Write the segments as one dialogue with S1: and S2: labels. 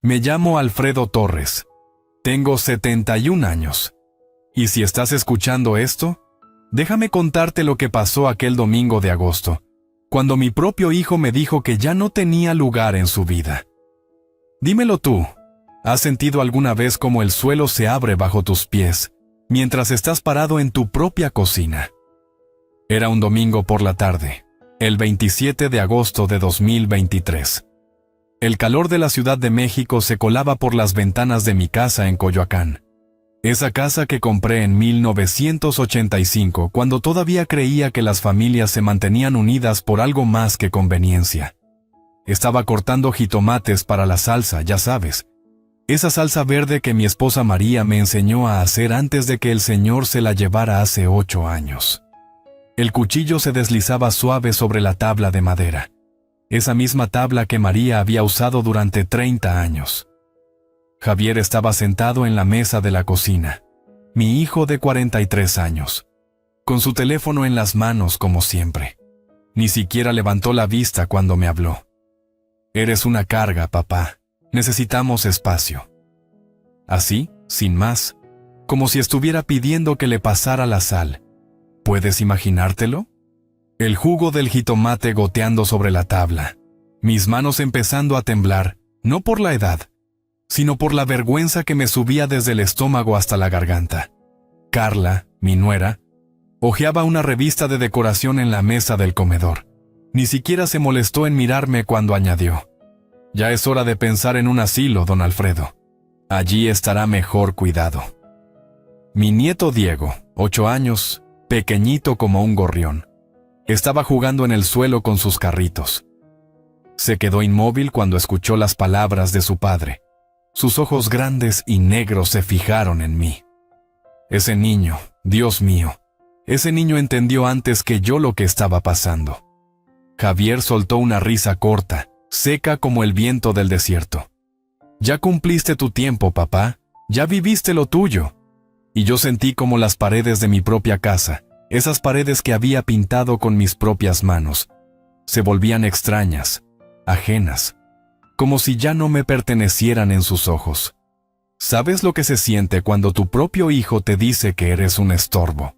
S1: Me llamo Alfredo Torres. Tengo 71 años. Y si estás escuchando esto, déjame contarte lo que pasó aquel domingo de agosto, cuando mi propio hijo me dijo que ya no tenía lugar en su vida. Dímelo tú, ¿has sentido alguna vez cómo el suelo se abre bajo tus pies mientras estás parado en tu propia cocina? Era un domingo por la tarde, el 27 de agosto de 2023. El calor de la Ciudad de México se colaba por las ventanas de mi casa en Coyoacán. Esa casa que compré en 1985, cuando todavía creía que las familias se mantenían unidas por algo más que conveniencia. Estaba cortando jitomates para la salsa, ya sabes. Esa salsa verde que mi esposa María me enseñó a hacer antes de que el Señor se la llevara hace 8 años. El cuchillo se deslizaba suave sobre la tabla de madera. Esa misma tabla que María había usado durante 30 años. Javier estaba sentado en la mesa de la cocina, mi hijo de 43 años, con su teléfono en las manos como siempre. Ni siquiera levantó la vista cuando me habló. «Eres una carga, papá. Necesitamos espacio». Así, sin más, como si estuviera pidiendo que le pasara la sal. ¿Puedes imaginártelo? El jugo del jitomate goteando sobre la tabla, mis manos empezando a temblar, no por la edad, sino por la vergüenza que me subía desde el estómago hasta la garganta. Carla, mi nuera, hojeaba una revista de decoración en la mesa del comedor. Ni siquiera se molestó en mirarme cuando añadió: «Ya es hora de pensar en un asilo, don Alfredo. Allí estará mejor cuidado». Mi nieto Diego, 8 años, pequeñito como un gorrión, estaba jugando en el suelo con sus carritos. Se quedó inmóvil cuando escuchó las palabras de su padre. Sus ojos grandes y negros se fijaron en mí. Ese niño, Dios mío, ese niño entendió antes que yo lo que estaba pasando. Javier soltó una risa corta, seca como el viento del desierto. «Ya cumpliste tu tiempo, papá, ya viviste lo tuyo». Y yo sentí como las paredes de mi propia casa, esas paredes que había pintado con mis propias manos, se volvían extrañas, ajenas, como si ya no me pertenecieran en sus ojos. ¿Sabes lo que se siente cuando tu propio hijo te dice que eres un estorbo?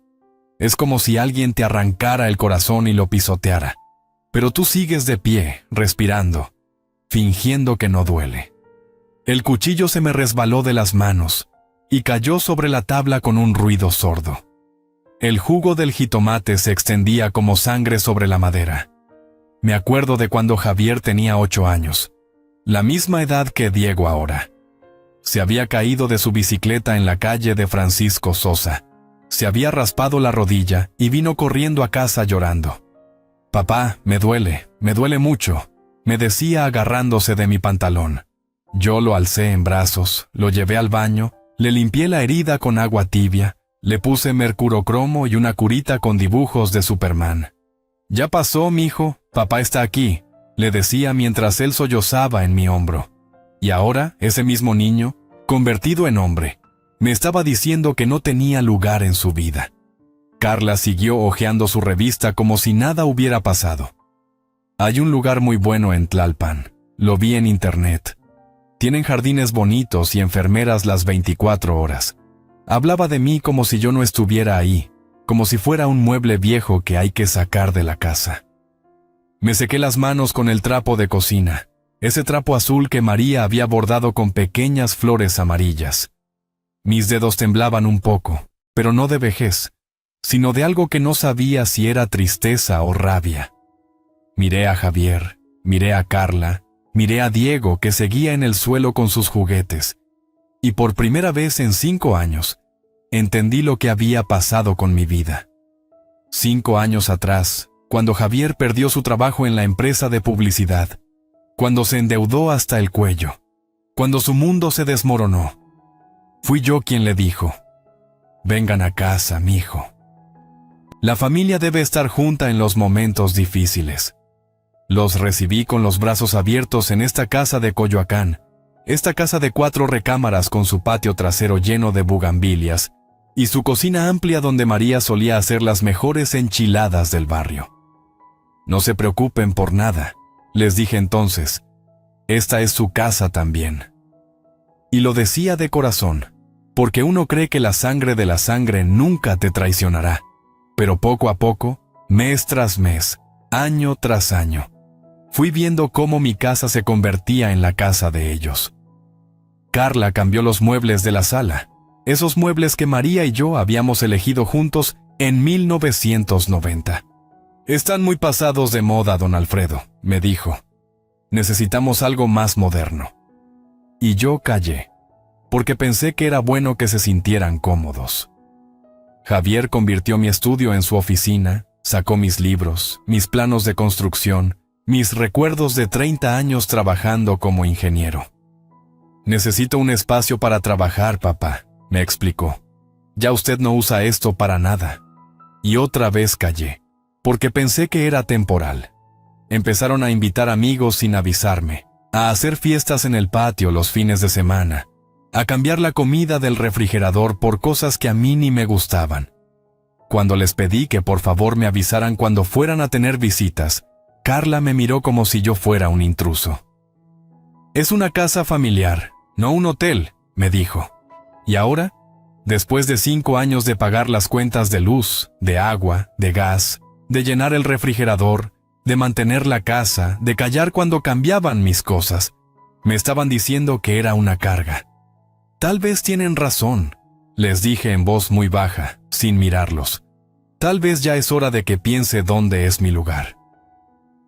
S1: Es como si alguien te arrancara el corazón y lo pisoteara. Pero tú sigues de pie, respirando, fingiendo que no duele. El cuchillo se me resbaló de las manos y cayó sobre la tabla con un ruido sordo. El jugo del jitomate se extendía como sangre sobre la madera. Me acuerdo de cuando Javier tenía 8 años. La misma edad que Diego ahora. Se había caído de su bicicleta en la calle de Francisco Sosa. Se había raspado la rodilla y vino corriendo a casa llorando. «Papá, me duele mucho», me decía agarrándose de mi pantalón. Yo lo alcé en brazos, lo llevé al baño, le limpié la herida con agua tibia, le puse mercurocromo y una curita con dibujos de Superman. «Ya pasó, mijo, papá está aquí», le decía mientras él sollozaba en mi hombro. Y ahora, ese mismo niño, convertido en hombre, me estaba diciendo que no tenía lugar en su vida. Carla siguió hojeando su revista como si nada hubiera pasado. «Hay un lugar muy bueno en Tlalpan. Lo vi en internet. Tienen jardines bonitos y enfermeras las 24 horas. Hablaba de mí como si yo no estuviera ahí, como si fuera un mueble viejo que hay que sacar de la casa». Me sequé las manos con el trapo de cocina, ese trapo azul que María había bordado con pequeñas flores amarillas. Mis dedos temblaban un poco, pero no de vejez, sino de algo que no sabía si era tristeza o rabia. Miré a Javier, miré a Carla, miré a Diego que seguía en el suelo con sus juguetes, y por primera vez en 5 años, entendí lo que había pasado con mi vida. 5 años atrás, cuando Javier perdió su trabajo en la empresa de publicidad, cuando se endeudó hasta el cuello, cuando su mundo se desmoronó, fui yo quien le dijo: «Vengan a casa, mijo. La familia debe estar junta en los momentos difíciles». Los recibí con los brazos abiertos en esta casa de Coyoacán, esta casa de 4 recámaras con su patio trasero lleno de bugambilias y su cocina amplia donde María solía hacer las mejores enchiladas del barrio. «No se preocupen por nada», les dije entonces. «Esta es su casa también. Y lo decía de corazón, porque uno cree que la sangre de la sangre nunca te traicionará. Pero poco a poco, mes tras mes, año tras año, fui viendo cómo mi casa se convertía en la casa de ellos. Carla cambió los muebles de la sala, esos muebles que María y yo habíamos elegido juntos en 1990. Están muy pasados de moda, don Alfredo, me dijo. Necesitamos algo más moderno. Y yo callé, porque pensé que era bueno que se sintieran cómodos. Javier convirtió mi estudio en su oficina, sacó mis libros, mis planos de construcción, mis recuerdos de 30 años trabajando como ingeniero. Necesito un espacio para trabajar, papá, me explicó. Ya usted no usa esto para nada. Y otra vez callé, porque pensé que era temporal. Empezaron a invitar amigos sin avisarme, a hacer fiestas en el patio los fines de semana, a cambiar la comida del refrigerador por cosas que a mí ni me gustaban. Cuando les pedí que por favor me avisaran cuando fueran a tener visitas, Carla me miró como si yo fuera un intruso. Es una casa familiar, no un hotel, me dijo. Y ahora, después de 5 años de pagar las cuentas de luz, de agua, de gas, de llenar el refrigerador, de mantener la casa, de callar cuando cambiaban mis cosas, me estaban diciendo que era una carga. Tal vez tienen razón, les dije en voz muy baja, sin mirarlos. Tal vez ya es hora de que piense dónde es mi lugar.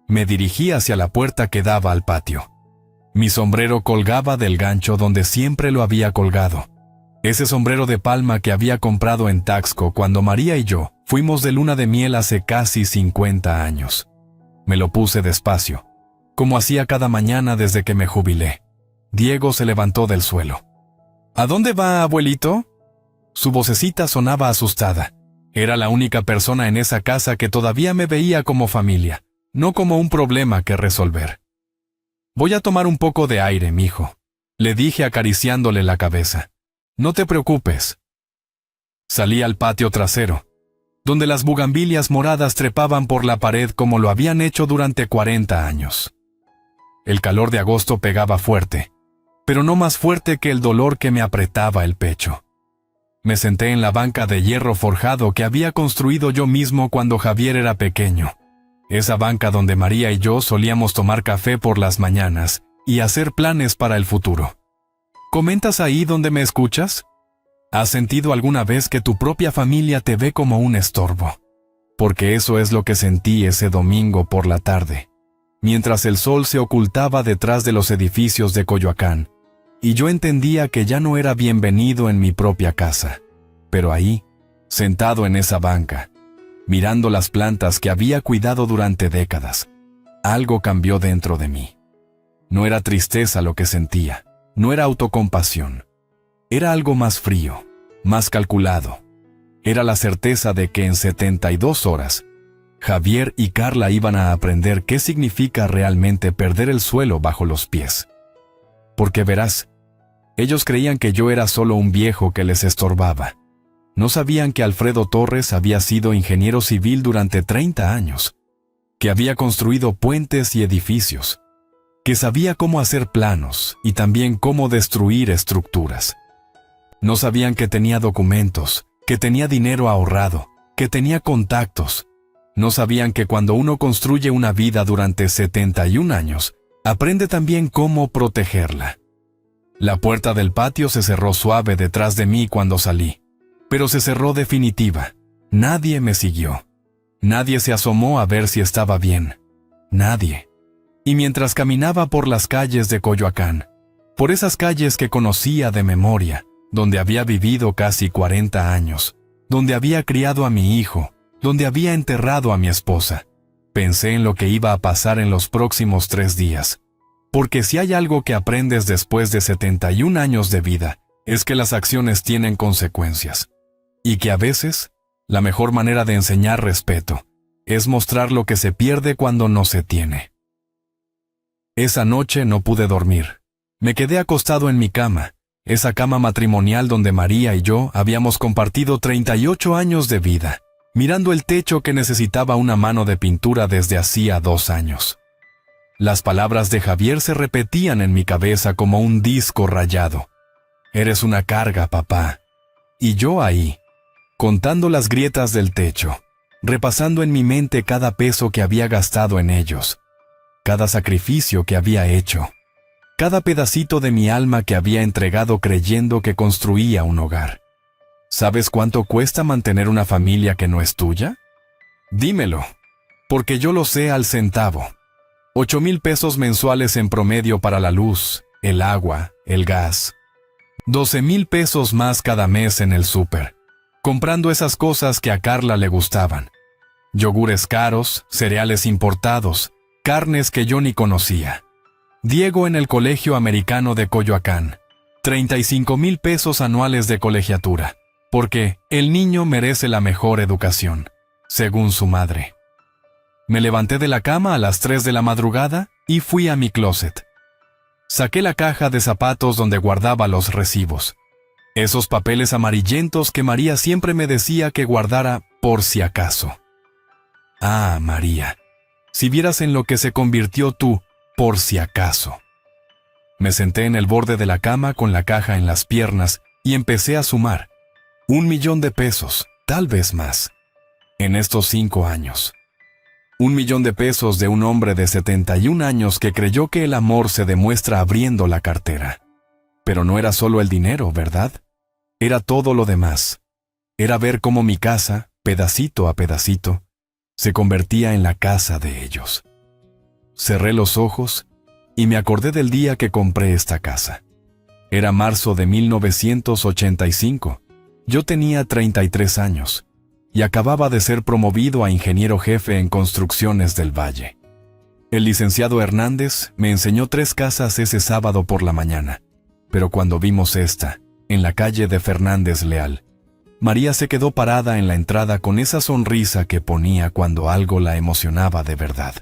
S1: Me dirigí hacia la puerta que daba al patio. Mi sombrero colgaba del gancho donde siempre lo había colgado. Ese sombrero de palma que había comprado en Taxco cuando María y yo fuimos de luna de miel hace casi 50 años. Me lo puse despacio, como hacía cada mañana desde que me jubilé. Diego se levantó del suelo. ¿A dónde va, abuelito? Su vocecita sonaba asustada. Era la única persona en esa casa que todavía me veía como familia, no como un problema que resolver. Voy a tomar un poco de aire, mijo, le dije acariciándole la cabeza. No te preocupes. Salí al patio trasero, donde las bugambilias moradas trepaban por la pared como lo habían hecho durante 40 años. El calor de agosto pegaba fuerte, pero no más fuerte que el dolor que me apretaba el pecho. Me senté en la banca de hierro forjado que había construido yo mismo cuando Javier era pequeño. Esa banca donde María y yo solíamos tomar café por las mañanas y hacer planes para el futuro. ¿Comentas ahí donde me escuchas? ¿Has sentido alguna vez que tu propia familia te ve como un estorbo? Porque eso es lo que sentí ese domingo por la tarde, mientras el sol se ocultaba detrás de los edificios de Coyoacán, y yo entendía que ya no era bienvenido en mi propia casa. Pero ahí, sentado en esa banca, mirando las plantas que había cuidado durante décadas, algo cambió dentro de mí. No era tristeza lo que sentía, no era autocompasión. Era algo más frío, más calculado. Era la certeza de que en 72 horas, Javier y Carla iban a aprender qué significa realmente perder el suelo bajo los pies. Porque verás, ellos creían que yo era solo un viejo que les estorbaba. No sabían que Alfredo Torres había sido ingeniero civil durante 30 años, que había construido puentes y edificios, que sabía cómo hacer planos y también cómo destruir estructuras. No sabían que tenía documentos, que tenía dinero ahorrado, que tenía contactos. No sabían que cuando uno construye una vida durante 71 años, aprende también cómo protegerla. La puerta del patio se cerró suave detrás de mí cuando salí, pero se cerró definitiva. Nadie me siguió. Nadie se asomó a ver si estaba bien. Nadie. Y mientras caminaba por las calles de Coyoacán, por esas calles que conocía de memoria, donde había vivido casi 40 años, donde había criado a mi hijo, donde había enterrado a mi esposa, pensé en lo que iba a pasar en los próximos 3 días. Porque si hay algo que aprendes después de 71 años de vida, es que las acciones tienen consecuencias. Y que a veces, la mejor manera de enseñar respeto es mostrar lo que se pierde cuando no se tiene. Esa noche no pude dormir. Me quedé acostado en mi cama, esa cama matrimonial donde María y yo habíamos compartido 38 años de vida, mirando el techo que necesitaba una mano de pintura desde hacía 2 años. Las palabras de Javier se repetían en mi cabeza como un disco rayado. Eres una carga, papá. Y yo ahí, contando las grietas del techo, repasando en mi mente cada peso que había gastado en ellos, cada sacrificio que había hecho, cada pedacito de mi alma que había entregado creyendo que construía un hogar. ¿Sabes cuánto cuesta mantener una familia que no es tuya? Dímelo, porque yo lo sé al centavo. 8,000 pesos mensuales en promedio para la luz, el agua, el gas. 12,000 pesos más cada mes en el súper, comprando esas cosas que a Carla le gustaban. Yogures caros, cereales importados, carnes que yo ni conocía. Diego en el Colegio Americano de Coyoacán. 35,000 pesos anuales de colegiatura, porque el niño merece la mejor educación, según su madre. Me levanté de la cama a las 3 de la madrugada y fui a mi closet. Saqué la caja de zapatos donde guardaba los recibos. Esos papeles amarillentos que María siempre me decía que guardara por si acaso. Ah, María, si vieras en lo que se convirtió tú, por si acaso. Me senté en el borde de la cama con la caja en las piernas y empecé a sumar. 1,000,000 de pesos, tal vez más, en estos 5 años. 1,000,000 de pesos de un hombre de 71 años que creyó que el amor se demuestra abriendo la cartera. Pero no era solo el dinero, ¿verdad? Era todo lo demás. Era ver cómo mi casa, pedacito a pedacito, se convertía en la casa de ellos. Cerré los ojos y me acordé del día que compré esta casa. Era marzo de 1985. Yo tenía 33 años y acababa de ser promovido a ingeniero jefe en construcciones del Valle. El licenciado Hernández me enseñó 3 casas ese sábado por la mañana, pero cuando vimos esta, en la calle de Fernández Leal, María se quedó parada en la entrada con esa sonrisa que ponía cuando algo la emocionaba de verdad.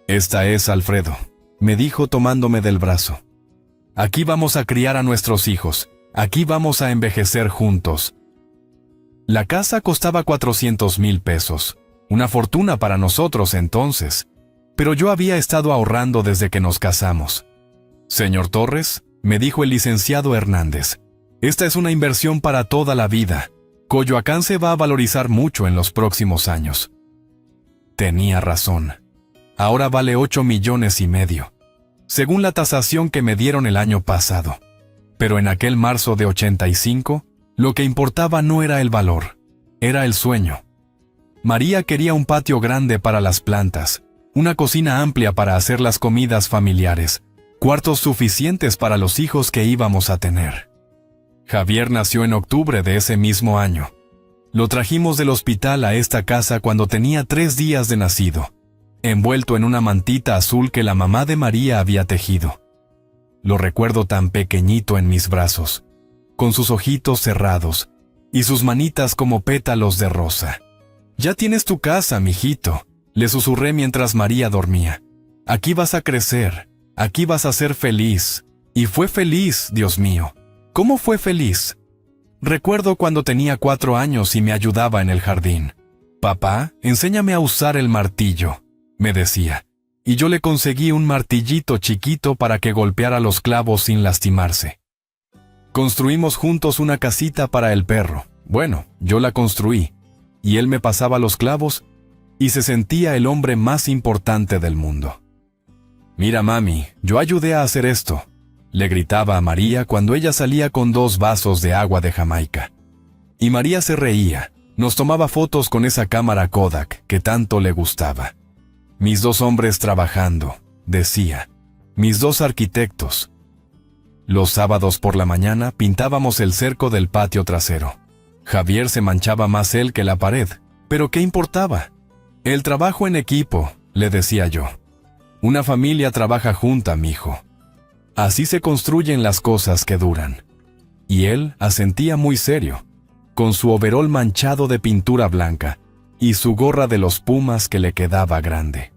S1: «Esta es, Alfredo», me dijo tomándome del brazo. «Aquí vamos a criar a nuestros hijos, aquí vamos a envejecer juntos». La casa costaba 400,000 pesos, una fortuna para nosotros entonces, pero yo había estado ahorrando desde que nos casamos. «Señor Torres», me dijo el licenciado Hernández, «esta es una inversión para toda la vida. Coyoacán se va a valorizar mucho en los próximos años». Tenía razón. Ahora vale 8,5 millones, según la tasación que me dieron el año pasado. Pero en aquel marzo de 85, lo que importaba no era el valor, era el sueño. María quería un patio grande para las plantas, una cocina amplia para hacer las comidas familiares, cuartos suficientes para los hijos que íbamos a tener. Javier nació en octubre de ese mismo año. Lo trajimos del hospital a esta casa cuando tenía 3 días de nacido, envuelto en una mantita azul que la mamá de María había tejido. Lo recuerdo tan pequeñito en mis brazos, con sus ojitos cerrados y sus manitas como pétalos de rosa. «Ya tienes tu casa, mijito», le susurré mientras María dormía. «Aquí vas a crecer, aquí vas a ser feliz». Y fue feliz, Dios mío. ¿Cómo fue feliz? Recuerdo cuando tenía 4 años y me ayudaba en el jardín. «Papá, enséñame a usar el martillo», me decía, y yo le conseguí un martillito chiquito para que golpeara los clavos sin lastimarse. Construimos juntos una casita para el perro. Bueno, yo la construí, y él me pasaba los clavos y se sentía el hombre más importante del mundo. «Mira, mami, yo ayudé a hacer esto», le gritaba a María cuando ella salía con 2 vasos de agua de Jamaica. Y María se reía, nos tomaba fotos con esa cámara Kodak que tanto le gustaba. «Mis 2 hombres trabajando», decía, «mis 2 arquitectos». Los sábados por la mañana pintábamos el cerco del patio trasero. Javier se manchaba más él que la pared, pero ¿qué importaba? «El trabajo en equipo», le decía yo. «Una familia trabaja junta, mijo. Así se construyen las cosas que duran». Y él asentía muy serio, con su overol manchado de pintura blanca y su gorra de los Pumas que le quedaba grande.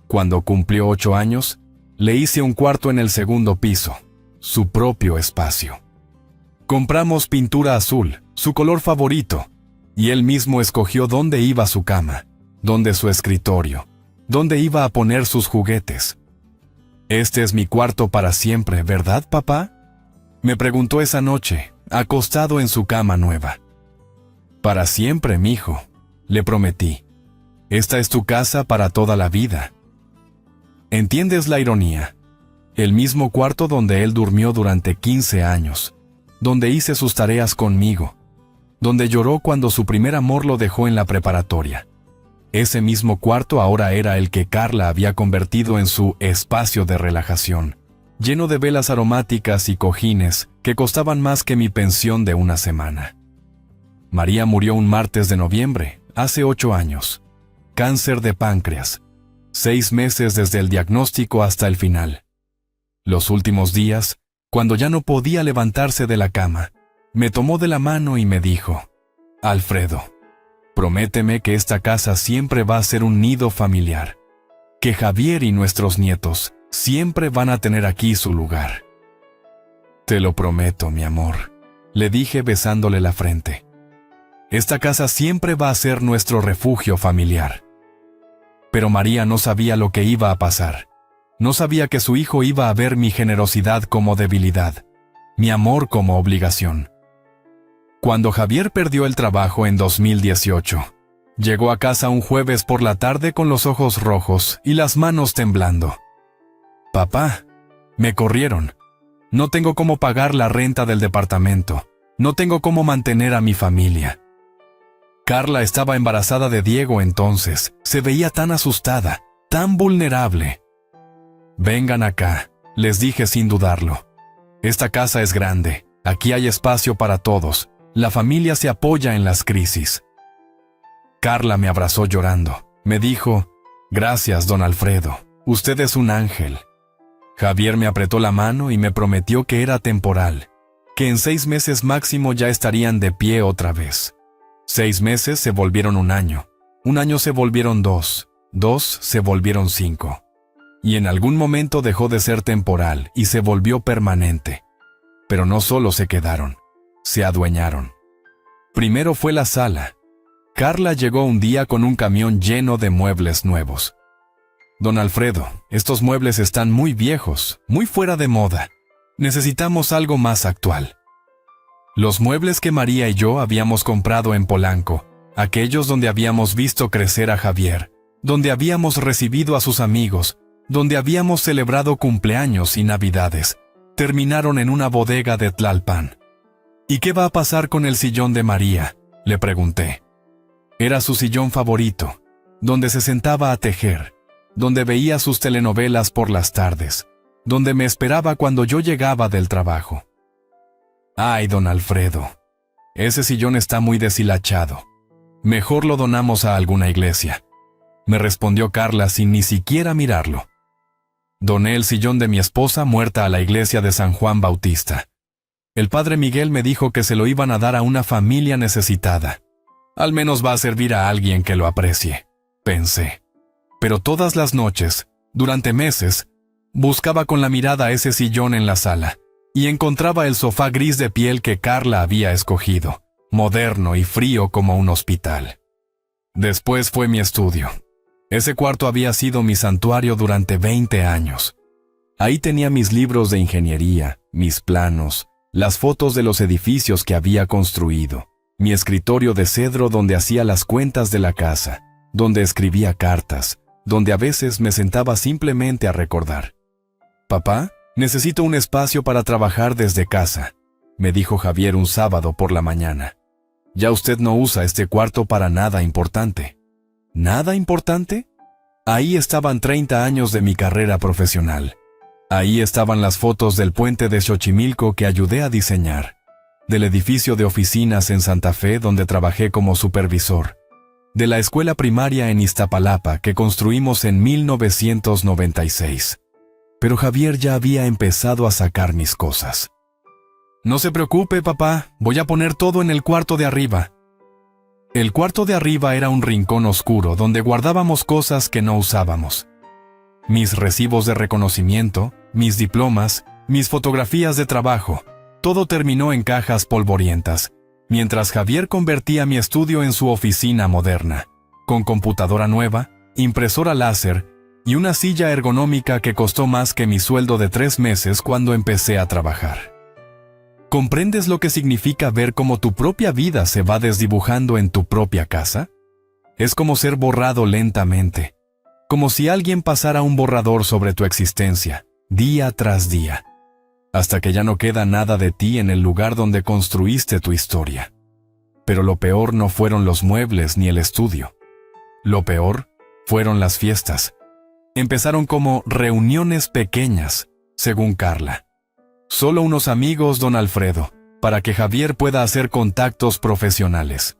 S1: Cuando cumplió 8 años, le hice un cuarto en el 2º piso, su propio espacio. Compramos pintura azul, su color favorito, y él mismo escogió dónde iba su cama, dónde su escritorio, dónde iba a poner sus juguetes. «Este es mi cuarto para siempre, ¿verdad, papá?», Me preguntó esa noche, acostado en su cama nueva. Para siempre, mijo, le prometí. Esta es tu casa para toda la vida. ¿Entiendes la ironía? El mismo cuarto donde él durmió durante 15 años, donde hice sus tareas conmigo, donde lloró cuando su primer amor lo dejó en la preparatoria. Ese mismo cuarto ahora era el que Carla había convertido en su espacio de relajación, lleno de velas aromáticas y cojines que costaban más que mi pensión de una semana. María murió un martes de noviembre, hace 8 años. Cáncer de páncreas. 6 meses desde el diagnóstico hasta el final. Los últimos días, cuando ya no podía levantarse de la cama, me tomó de la mano y me dijo: Alfredo, prométeme que esta casa siempre va a ser un nido familiar, que Javier y nuestros nietos siempre van a tener aquí su lugar. Te lo prometo, mi amor, le dije besándole la frente. Esta casa siempre va a ser nuestro refugio familiar. Pero María no sabía lo que iba a pasar. No sabía que su hijo iba a ver mi generosidad como debilidad, mi amor como obligación. Cuando Javier perdió el trabajo en 2018, llegó a casa un jueves por la tarde con los ojos rojos y las manos temblando. Papá, me corrieron. No tengo cómo pagar la renta del departamento. No tengo cómo mantener a mi familia. Carla estaba embarazada de Diego entonces. Se veía tan asustada, tan vulnerable. Vengan acá, les dije sin dudarlo. Esta casa es grande, aquí hay espacio para todos. La familia se apoya en las crisis. Carla me abrazó llorando. Me dijo: Gracias, don Alfredo. Usted es un ángel. Javier me apretó la mano y me prometió que era temporal, que en 6 meses máximo ya estarían de pie otra vez. 6 meses se volvieron un año se volvieron 2, 2 se volvieron 5. Y en algún momento dejó de ser temporal y se volvió permanente. Pero no solo se quedaron, se adueñaron. Primero fue la sala. Carla llegó un día con un camión lleno de muebles nuevos. Don Alfredo, estos muebles están muy viejos, muy fuera de moda. Necesitamos algo más actual. Los muebles que María y yo habíamos comprado en Polanco, aquellos donde habíamos visto crecer a Javier, donde habíamos recibido a sus amigos, donde habíamos celebrado cumpleaños y navidades, terminaron en una bodega de Tlalpan. ¿Y qué va a pasar con el sillón de María?, le pregunté. Era su sillón favorito, donde se sentaba a tejer, donde veía sus telenovelas por las tardes, donde me esperaba cuando yo llegaba del trabajo. Ay, don Alfredo, ese sillón está muy deshilachado. Mejor lo donamos a alguna iglesia, me respondió Carla sin ni siquiera mirarlo. Doné el sillón de mi esposa muerta a la iglesia de San Juan Bautista. El padre Miguel me dijo que se lo iban a dar a una familia necesitada. Al menos va a servir a alguien que lo aprecie, pensé. Pero todas las noches, durante meses, buscaba con la mirada ese sillón en la sala, y encontraba el sofá gris de piel que Carla había escogido, moderno y frío como un hospital. Después fue mi estudio. Ese cuarto había sido mi santuario durante 20 años. Ahí tenía mis libros de ingeniería, mis planos, las fotos de los edificios que había construido, mi escritorio de cedro donde hacía las cuentas de la casa, donde escribía cartas, donde a veces me sentaba simplemente a recordar. «Papá, necesito un espacio para trabajar desde casa», me dijo Javier un sábado por la mañana. «Ya usted no usa este cuarto para nada importante». ¿Nada importante? Ahí estaban 30 años de mi carrera profesional. Ahí estaban las fotos del puente de Xochimilco que ayudé a diseñar, del edificio de oficinas en Santa Fe donde trabajé como supervisor, de la escuela primaria en Iztapalapa que construimos en 1996. Pero Javier ya había empezado a sacar mis cosas. «No se preocupe, papá, voy a poner todo en el cuarto de arriba». El cuarto de arriba era un rincón oscuro donde guardábamos cosas que no usábamos. Mis recibos de reconocimiento, mis diplomas, mis fotografías de trabajo, todo terminó en cajas polvorientas, mientras Javier convertía mi estudio en su oficina moderna, con computadora nueva, impresora láser y una silla ergonómica que costó más que mi sueldo de 3 meses cuando empecé a trabajar. ¿Comprendes lo que significa ver cómo tu propia vida se va desdibujando en tu propia casa? Es como ser borrado lentamente, como si alguien pasara un borrador sobre tu existencia, día tras día, hasta que ya no queda nada de ti en el lugar donde construiste tu historia. Pero lo peor no fueron los muebles ni el estudio. Lo peor fueron las fiestas. Empezaron como reuniones pequeñas, según Carla. Solo unos amigos, don Alfredo, para que Javier pueda hacer contactos profesionales.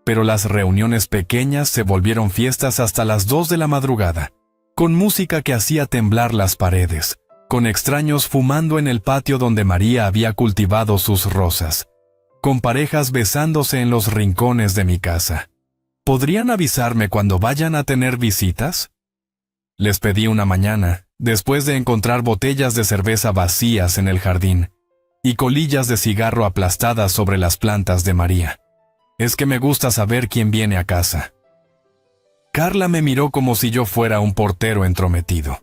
S1: Pero las reuniones pequeñas se volvieron fiestas hasta las 2 de la madrugada, con música que hacía temblar las paredes, con extraños fumando en el patio donde María había cultivado sus rosas, con parejas besándose en los rincones de mi casa. ¿Podrían avisarme cuando vayan a tener visitas? Les pedí una mañana, después de encontrar botellas de cerveza vacías en el jardín y colillas de cigarro aplastadas sobre las plantas de María. Es que me gusta saber quién viene a casa. Carla me miró como si yo fuera un portero entrometido.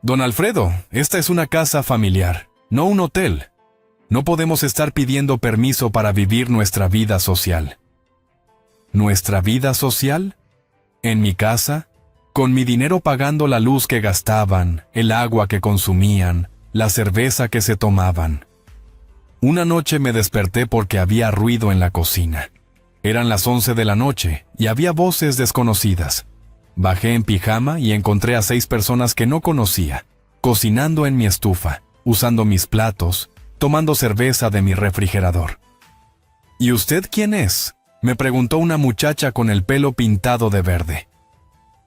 S1: Don Alfredo, esta es una casa familiar, no un hotel. No podemos estar pidiendo permiso para vivir nuestra vida social. ¿Nuestra vida social? ¿En mi casa? Con mi dinero pagando la luz que gastaban, el agua que consumían, la cerveza que se tomaban. Una noche me desperté porque había ruido en la cocina. Eran las 11 de la noche y había voces desconocidas. Bajé en pijama y encontré a 6 personas que no conocía, cocinando en mi estufa, usando mis platos, tomando cerveza de mi refrigerador. ¿Y usted quién es?, me preguntó una muchacha con el pelo pintado de verde.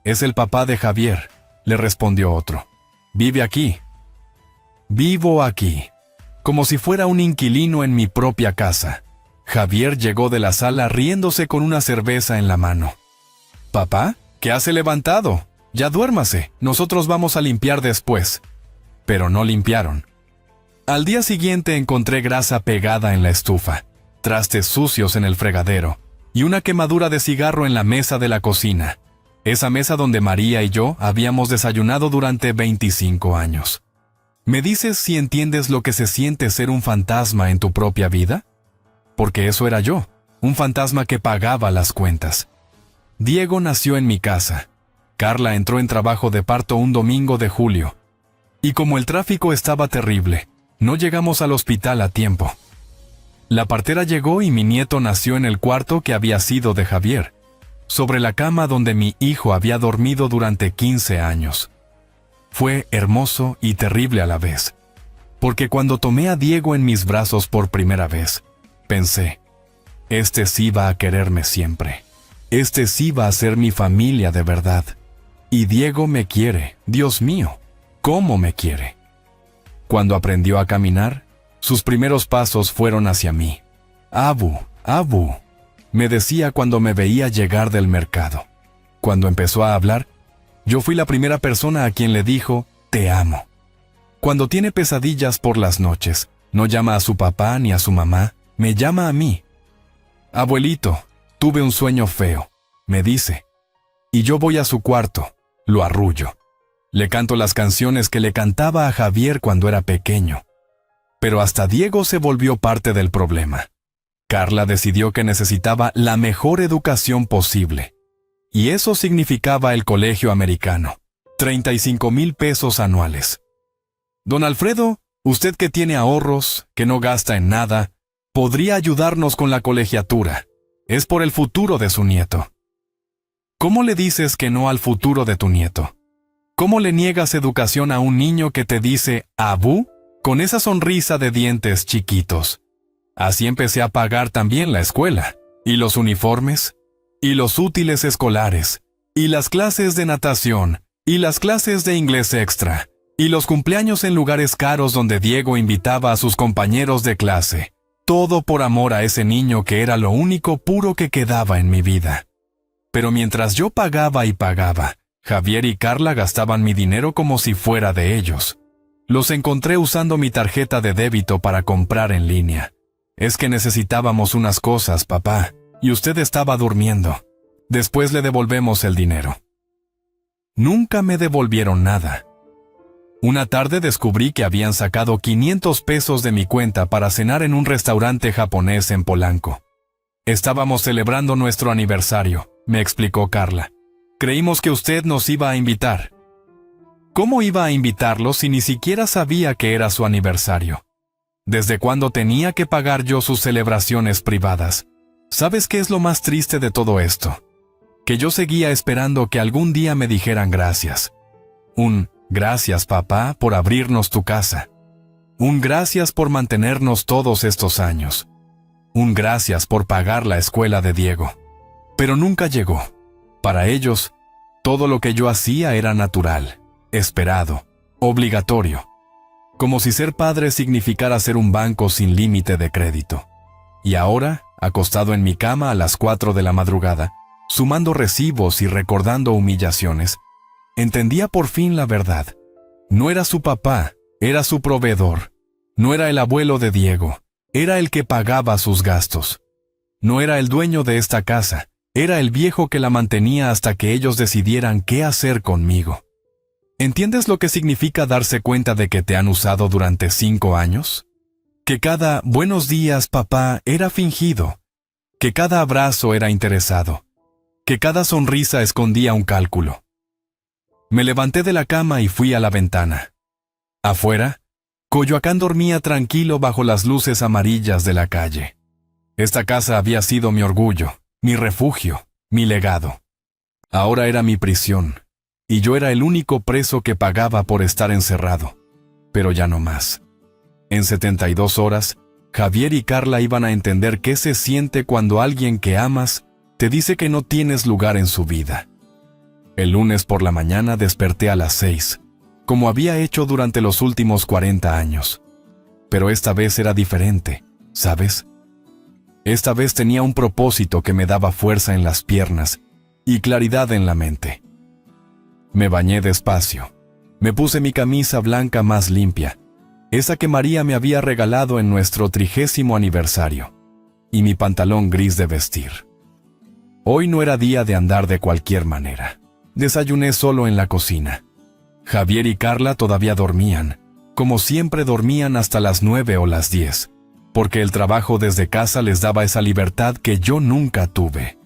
S1: Es el papá de Javier, le respondió otro. Vive aquí. Vivo aquí, como si fuera un inquilino en mi propia casa. Javier llegó de la sala riéndose con una cerveza en la mano. «Papá, ¿qué hace levantado? Ya duérmase, nosotros vamos a limpiar después». Pero no limpiaron. Al día siguiente encontré grasa pegada en la estufa, trastes sucios en el fregadero y una quemadura de cigarro en la mesa de la cocina. Esa mesa donde María y yo habíamos desayunado durante 25 años. ¿Me dices si entiendes lo que se siente ser un fantasma en tu propia vida? Porque eso era yo, un fantasma que pagaba las cuentas. Diego nació en mi casa. Carla entró en trabajo de parto un domingo de julio. Y como el tráfico estaba terrible, no llegamos al hospital a tiempo. La partera llegó y mi nieto nació en el cuarto que había sido de Javier, sobre la cama donde mi hijo había dormido durante 15 años. Fue hermoso y terrible a la vez, porque cuando tomé a Diego en mis brazos por primera vez, pensé, este sí va a quererme siempre. Este sí va a ser mi familia de verdad. Y Diego me quiere, Dios mío, ¿cómo me quiere? Cuando aprendió a caminar, sus primeros pasos fueron hacia mí. Abu, Abu, me decía cuando me veía llegar del mercado. Cuando empezó a hablar, yo fui la primera persona a quien le dijo, te amo. Cuando tiene pesadillas por las noches, no llama a su papá ni a su mamá, me llama a mí. Abuelito, tuve un sueño feo, me dice. Y yo voy a su cuarto, lo arrullo. Le canto las canciones que le cantaba a Javier cuando era pequeño. Pero hasta Diego se volvió parte del problema. Carla decidió que necesitaba la mejor educación posible. Y eso significaba el colegio americano. 35,000 pesos anuales. Don Alfredo, usted que tiene ahorros, que no gasta en nada, podría ayudarnos con la colegiatura. Es por el futuro de su nieto. ¿Cómo le dices que no al futuro de tu nieto? ¿Cómo le niegas educación a un niño que te dice «Abu» con esa sonrisa de dientes chiquitos? Así empecé a pagar también la escuela, y los uniformes, y los útiles escolares, y las clases de natación, y las clases de inglés extra, y los cumpleaños en lugares caros donde Diego invitaba a sus compañeros de clase. Todo por amor a ese niño que era lo único puro que quedaba en mi vida. Pero mientras yo pagaba y pagaba, Javier y Carla gastaban mi dinero como si fuera de ellos. Los encontré usando mi tarjeta de débito para comprar en línea. Es que necesitábamos unas cosas, papá, y usted estaba durmiendo. Después le devolvemos el dinero. Nunca me devolvieron nada. Una tarde descubrí que habían sacado 500 pesos de mi cuenta para cenar en un restaurante japonés en Polanco. Estábamos celebrando nuestro aniversario, me explicó Carla. Creímos que usted nos iba a invitar. ¿Cómo iba a invitarlo si ni siquiera sabía que era su aniversario? ¿Desde cuándo tenía que pagar yo sus celebraciones privadas? ¿Sabes qué es lo más triste de todo esto? Que yo seguía esperando que algún día me dijeran gracias. Un gracias, papá, por abrirnos tu casa. Un gracias por mantenernos todos estos años. Un gracias por pagar la escuela de Diego. Pero nunca llegó. Para ellos, todo lo que yo hacía era natural, esperado, obligatorio. Como si ser padre significara ser un banco sin límite de crédito. Y ahora, acostado en mi cama a las 4 de la madrugada, sumando recibos y recordando humillaciones, entendía por fin la verdad. No era su papá, era su proveedor. No era el abuelo de Diego, era el que pagaba sus gastos. No era el dueño de esta casa, era el viejo que la mantenía hasta que ellos decidieran qué hacer conmigo. ¿Entiendes lo que significa darse cuenta de que te han usado durante 5 años? Que cada buenos días, papá, era fingido. Que cada abrazo era interesado. Que cada sonrisa escondía un cálculo. Me levanté de la cama y fui a la ventana. Afuera, Coyoacán dormía tranquilo bajo las luces amarillas de la calle. Esta casa había sido mi orgullo, mi refugio, mi legado. Ahora era mi prisión, y yo era el único preso que pagaba por estar encerrado. Pero ya no más. En 72 horas, Javier y Carla iban a entender qué se siente cuando alguien que amas te dice que no tienes lugar en su vida. El lunes por la mañana desperté a las 6, como había hecho durante los últimos 40 años. Pero esta vez era diferente, ¿sabes? Esta vez tenía un propósito que me daba fuerza en las piernas y claridad en la mente. Me bañé despacio. Me puse mi camisa blanca más limpia, esa que María me había regalado en nuestro 30º aniversario, y mi pantalón gris de vestir. Hoy no era día de andar de cualquier manera. Desayuné solo en la cocina. Javier y Carla todavía dormían, como siempre dormían hasta las 9 o las 10, porque el trabajo desde casa les daba esa libertad que yo nunca tuve.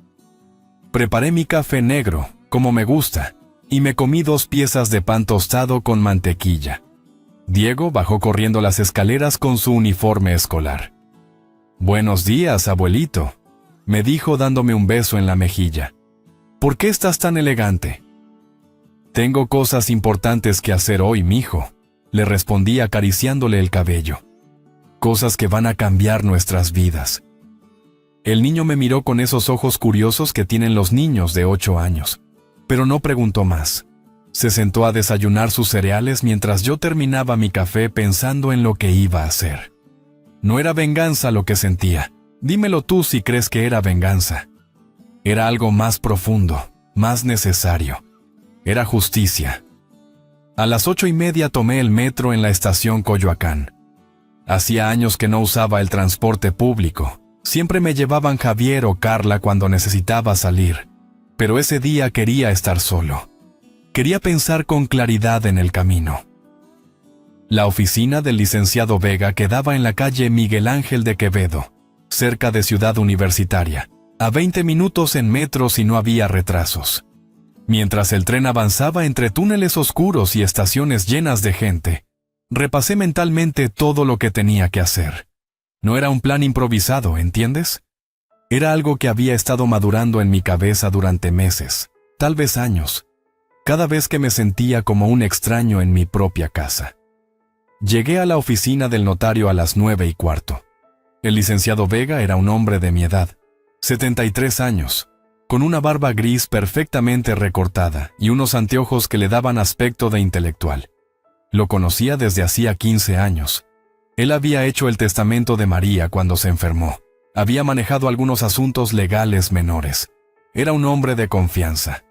S1: Preparé mi café negro, como me gusta, y me comí 2 piezas de pan tostado con mantequilla. Diego bajó corriendo las escaleras con su uniforme escolar. «Buenos días, abuelito», me dijo dándome un beso en la mejilla. «¿Por qué estás tan elegante?» «Tengo cosas importantes que hacer hoy, mijo», le respondí acariciándole el cabello. «Cosas que van a cambiar nuestras vidas». El niño me miró con esos ojos curiosos que tienen los niños de 8 años, pero no preguntó más. Se sentó a desayunar sus cereales mientras yo terminaba mi café pensando en lo que iba a hacer. No era venganza lo que sentía. Dímelo tú si crees que era venganza. Era algo más profundo, más necesario. Era justicia. A las 8:30 tomé el metro en la estación Coyoacán. Hacía años que no usaba el transporte público. Siempre me llevaban Javier o Carla cuando necesitaba salir. Pero ese día quería estar solo. Quería pensar con claridad en el camino. La oficina del licenciado Vega quedaba en la calle Miguel Ángel de Quevedo, cerca de Ciudad Universitaria, a 20 minutos en metro si no había retrasos. Mientras el tren avanzaba entre túneles oscuros y estaciones llenas de gente, repasé mentalmente todo lo que tenía que hacer. No era un plan improvisado, ¿entiendes? Era algo que había estado madurando en mi cabeza durante meses, tal vez años, cada vez que me sentía como un extraño en mi propia casa. Llegué a la oficina del notario a las 9:15. El licenciado Vega era un hombre de mi edad, 73 años, con una barba gris perfectamente recortada y unos anteojos que le daban aspecto de intelectual. Lo conocía desde hacía 15 años. Él había hecho el testamento de María cuando se enfermó. Había manejado algunos asuntos legales menores. Era un hombre de confianza.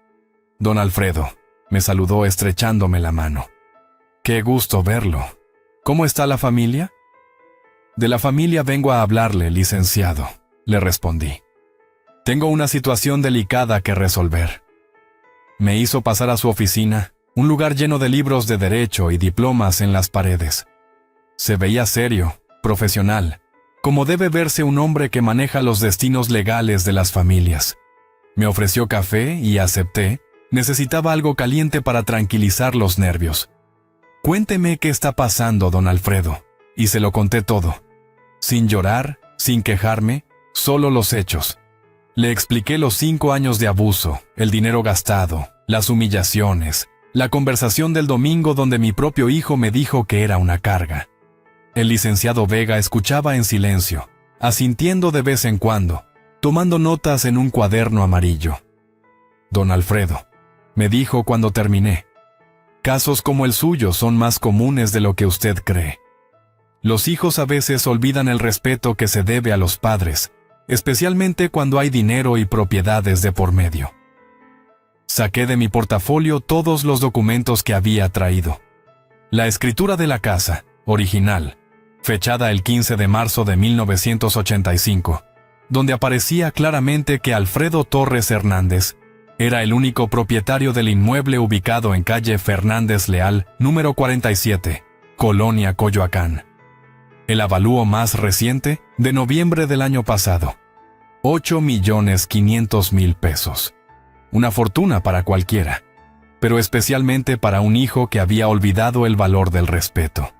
S1: «Don Alfredo», me saludó estrechándome la mano. «Qué gusto verlo. ¿Cómo está la familia?» «De la familia vengo a hablarle, licenciado», le respondí. «Tengo una situación delicada que resolver». Me hizo pasar a su oficina, un lugar lleno de libros de derecho y diplomas en las paredes. Se veía serio, profesional, como debe verse un hombre que maneja los destinos legales de las familias. Me ofreció café y acepté. Necesitaba algo caliente para tranquilizar los nervios. Cuénteme qué está pasando, don Alfredo. Y se lo conté todo. Sin llorar, sin quejarme, solo los hechos. Le expliqué los 5 años de abuso, el dinero gastado, las humillaciones, la conversación del domingo donde mi propio hijo me dijo que era una carga. El licenciado Vega escuchaba en silencio, asintiendo de vez en cuando, tomando notas en un cuaderno amarillo. Don Alfredo, me dijo cuando terminé, casos como el suyo son más comunes de lo que usted cree. Los hijos a veces olvidan el respeto que se debe a los padres, especialmente cuando hay dinero y propiedades de por medio. Saqué de mi portafolio todos los documentos que había traído. La escritura de la casa, original, fechada el 15 de marzo de 1985, donde aparecía claramente que Alfredo Torres Hernández era el único propietario del inmueble ubicado en calle Fernández Leal, número 47, Colonia Coyoacán. El avalúo más reciente, de noviembre del año pasado, 8.500.000 pesos. Una fortuna para cualquiera, pero especialmente para un hijo que había olvidado el valor del respeto.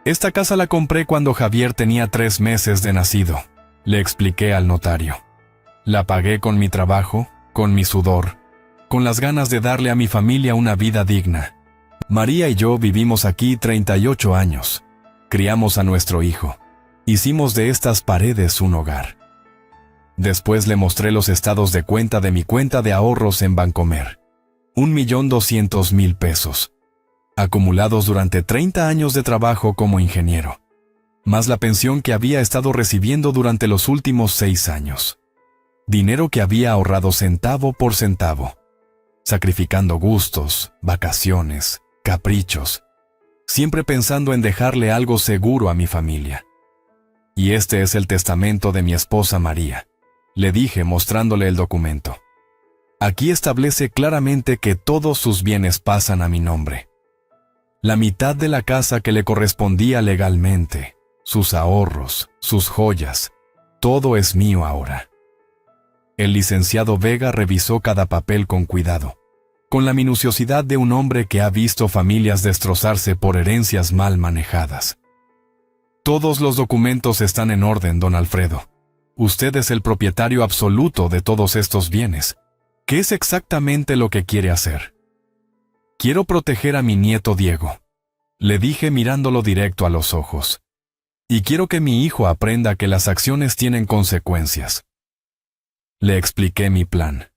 S1: Esta casa la compré cuando Javier tenía 3 meses de nacido, le expliqué al notario. La pagué con mi trabajo, con mi sudor, con las ganas de darle a mi familia una vida digna. María y yo vivimos aquí 38 años. Criamos a nuestro hijo. Hicimos de estas paredes un hogar. Después le mostré los estados de cuenta de mi cuenta de ahorros en Bancomer. 1.200.000 pesos. Acumulados durante 30 años de trabajo como ingeniero. Más la pensión que había estado recibiendo durante los últimos 6 años. Dinero que había ahorrado centavo por centavo. Sacrificando gustos, vacaciones, caprichos. Siempre pensando en dejarle algo seguro a mi familia. Y este es el testamento de mi esposa María, le dije mostrándole el documento. Aquí establece claramente que todos sus bienes pasan a mi nombre. La mitad de la casa que le correspondía legalmente, sus ahorros, sus joyas, todo es mío ahora. El licenciado Vega revisó cada papel con cuidado, con la minuciosidad de un hombre que ha visto familias destrozarse por herencias mal manejadas. Todos los documentos están en orden, don Alfredo. Usted es el propietario absoluto de todos estos bienes. ¿Qué es exactamente lo que quiere hacer? Quiero proteger a mi nieto Diego, le dije mirándolo directo a los ojos. Y quiero que mi hijo aprenda que las acciones tienen consecuencias. Le expliqué mi plan.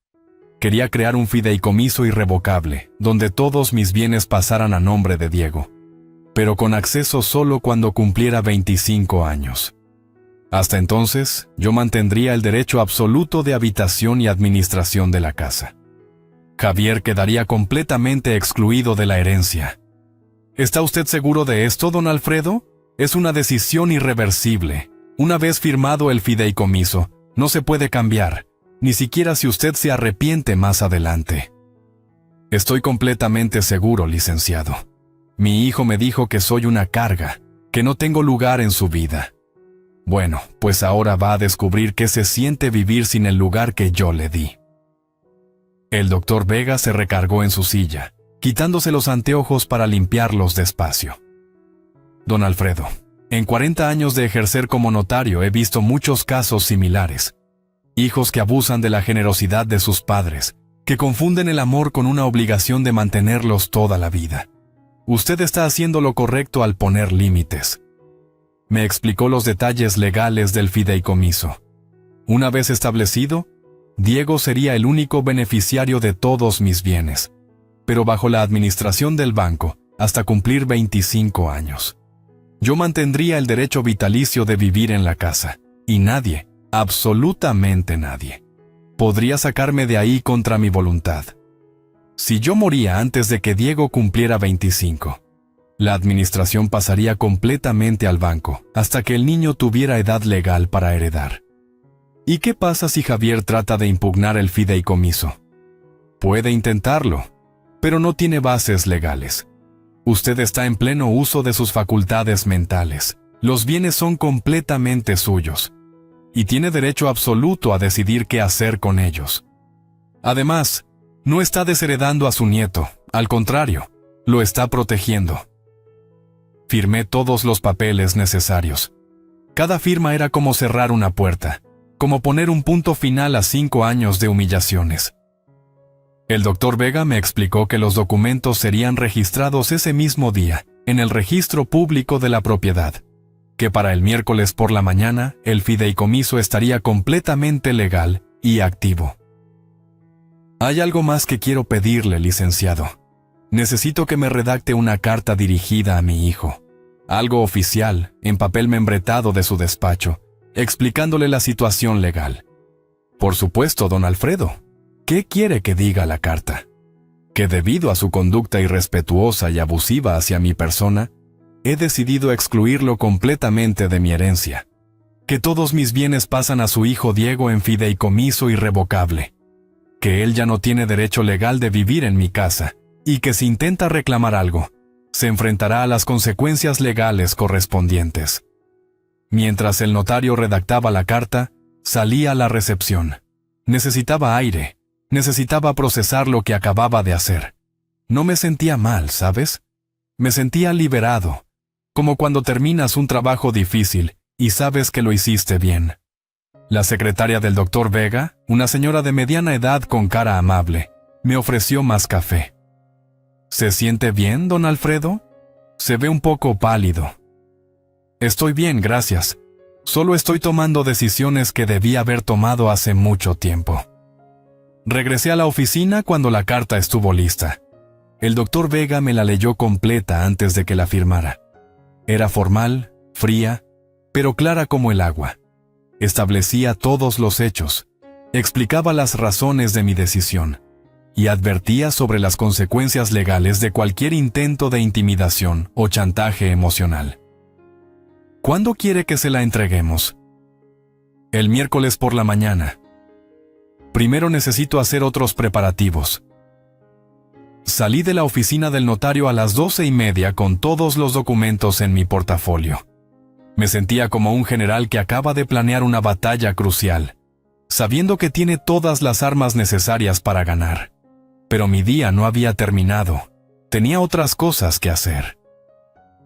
S1: Quería crear un fideicomiso irrevocable, donde todos mis bienes pasaran a nombre de Diego, pero con acceso solo cuando cumpliera 25 años. Hasta entonces, yo mantendría el derecho absoluto de habitación y administración de la casa. Javier quedaría completamente excluido de la herencia. ¿Está usted seguro de esto, don Alfredo? Es una decisión irreversible. Una vez firmado el fideicomiso, no se puede cambiar, ni siquiera si usted se arrepiente más adelante. Estoy completamente seguro, licenciado. Mi hijo me dijo que soy una carga, que no tengo lugar en su vida. Bueno, pues ahora va a descubrir qué se siente vivir sin el lugar que yo le di. El doctor Vega se recargó en su silla, quitándose los anteojos para limpiarlos despacio. Don Alfredo, en 40 años de ejercer como notario he visto muchos casos similares. Hijos que abusan de la generosidad de sus padres, que confunden el amor con una obligación de mantenerlos toda la vida. Usted está haciendo lo correcto al poner límites. Me explicó los detalles legales del fideicomiso. Una vez establecido, Diego sería el único beneficiario de todos mis bienes, pero bajo la administración del banco hasta cumplir 25 años. Yo mantendría el derecho vitalicio de vivir en la casa, y nadie, absolutamente nadie, podría sacarme de ahí contra mi voluntad. Si yo moría antes de que Diego cumpliera 25, la administración pasaría completamente al banco hasta que el niño tuviera edad legal para heredar. ¿Y qué pasa si Javier trata de impugnar el fideicomiso? Puede intentarlo, pero no tiene bases legales. Usted está en pleno uso de sus facultades mentales. Los bienes son completamente suyos, y tiene derecho absoluto a decidir qué hacer con ellos. Además, no está desheredando a su nieto, al contrario, lo está protegiendo. Firmé todos los papeles necesarios. Cada firma era como cerrar una puerta, como poner un punto final a 5 años de humillaciones. El doctor Vega me explicó que los documentos serían registrados ese mismo día, en el registro público de la propiedad, que para el miércoles por la mañana el fideicomiso estaría completamente legal y activo. Hay algo más que quiero pedirle, licenciado. Necesito que me redacte una carta dirigida a mi hijo, algo oficial, en papel membretado de su despacho, explicándole la situación legal. Por supuesto, don Alfredo. ¿Qué quiere que diga la carta? Que debido a su conducta irrespetuosa y abusiva hacia mi persona, he decidido excluirlo completamente de mi herencia. Que todos mis bienes pasan a su hijo Diego en fideicomiso irrevocable. Que él ya no tiene derecho legal de vivir en mi casa, y que si intenta reclamar algo, se enfrentará a las consecuencias legales correspondientes. Mientras el notario redactaba la carta, salí a la recepción. Necesitaba aire. Necesitaba procesar lo que acababa de hacer. No me sentía mal, ¿sabes? Me sentía liberado, como cuando terminas un trabajo difícil y sabes que lo hiciste bien. La secretaria del doctor Vega, una señora de mediana edad con cara amable, me ofreció más café. ¿Se siente bien, don Alfredo? Se ve un poco pálido. Estoy bien, gracias. Solo estoy tomando decisiones que debí haber tomado hace mucho tiempo. Regresé a la oficina cuando la carta estuvo lista. El doctor Vega me la leyó completa antes de que la firmara. Era formal, fría, pero clara como el agua. Establecía todos los hechos, explicaba las razones de mi decisión y advertía sobre las consecuencias legales de cualquier intento de intimidación o chantaje emocional. ¿Cuándo quiere que se la entreguemos? El miércoles por la mañana. Primero necesito hacer otros preparativos. Salí de la oficina del notario a las 12:30 con todos los documentos en mi portafolio. Me sentía como un general que acaba de planear una batalla crucial, sabiendo que tiene todas las armas necesarias para ganar. Pero mi día no había terminado. Tenía otras cosas que hacer.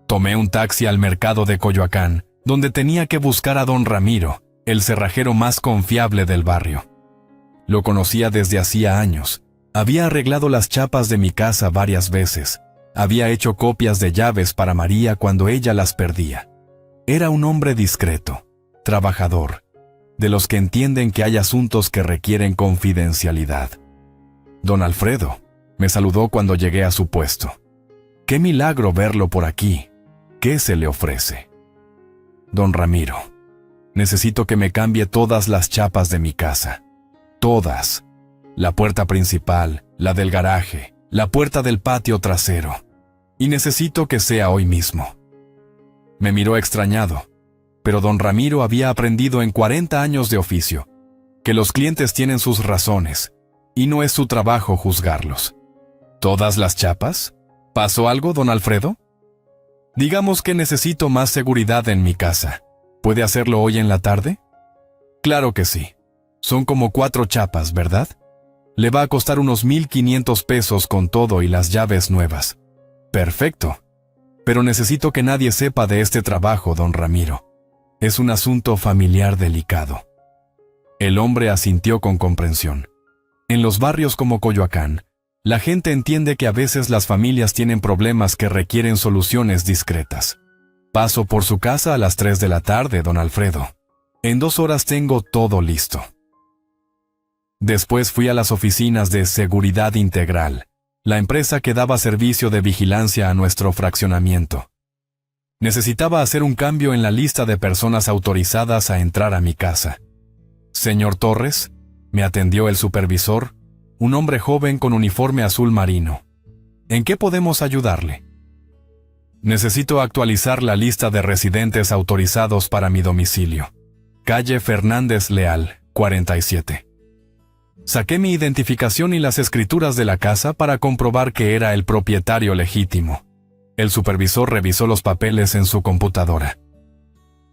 S1: Tomé un taxi al mercado de Coyoacán, donde tenía que buscar a don Ramiro, el cerrajero más confiable del barrio. Lo conocía desde hacía años. Había arreglado las chapas de mi casa varias veces. Había hecho copias de llaves para María cuando ella las perdía. Era un hombre discreto, trabajador, de los que entienden que hay asuntos que requieren confidencialidad. Don Alfredo me saludó cuando llegué a su puesto. ¡Qué milagro verlo por aquí! ¿Qué se le ofrece? Don Ramiro, necesito que me cambie todas las chapas de mi casa. Todas. La puerta principal, la del garaje, la puerta del patio trasero. Y necesito que sea hoy mismo. Me miró extrañado, pero don Ramiro había aprendido en 40 años de oficio que los clientes tienen sus razones y no es su trabajo juzgarlos. ¿Todas las chapas? ¿Pasó algo, don Alfredo? Digamos que necesito más seguridad en mi casa. ¿Puede hacerlo hoy en la tarde? Claro que sí. Son como 4 chapas, ¿verdad? Le va a costar unos 1,500 pesos con todo y las llaves nuevas. Perfecto. Pero necesito que nadie sepa de este trabajo, don Ramiro. Es un asunto familiar delicado. El hombre asintió con comprensión. En los barrios como Coyoacán, la gente entiende que a veces las familias tienen problemas que requieren soluciones discretas. Paso por su casa a las 3 de la tarde, don Alfredo. En 2 horas tengo todo listo. Después fui a las oficinas de Seguridad Integral, la empresa que daba servicio de vigilancia a nuestro fraccionamiento. Necesitaba hacer un cambio en la lista de personas autorizadas a entrar a mi casa. Señor Torres, me atendió el supervisor, un hombre joven con uniforme azul marino. ¿En qué podemos ayudarle? Necesito actualizar la lista de residentes autorizados para mi domicilio. Calle Fernández Leal, 47. Saqué mi identificación y las escrituras de la casa para comprobar que era el propietario legítimo. El supervisor revisó los papeles en su computadora.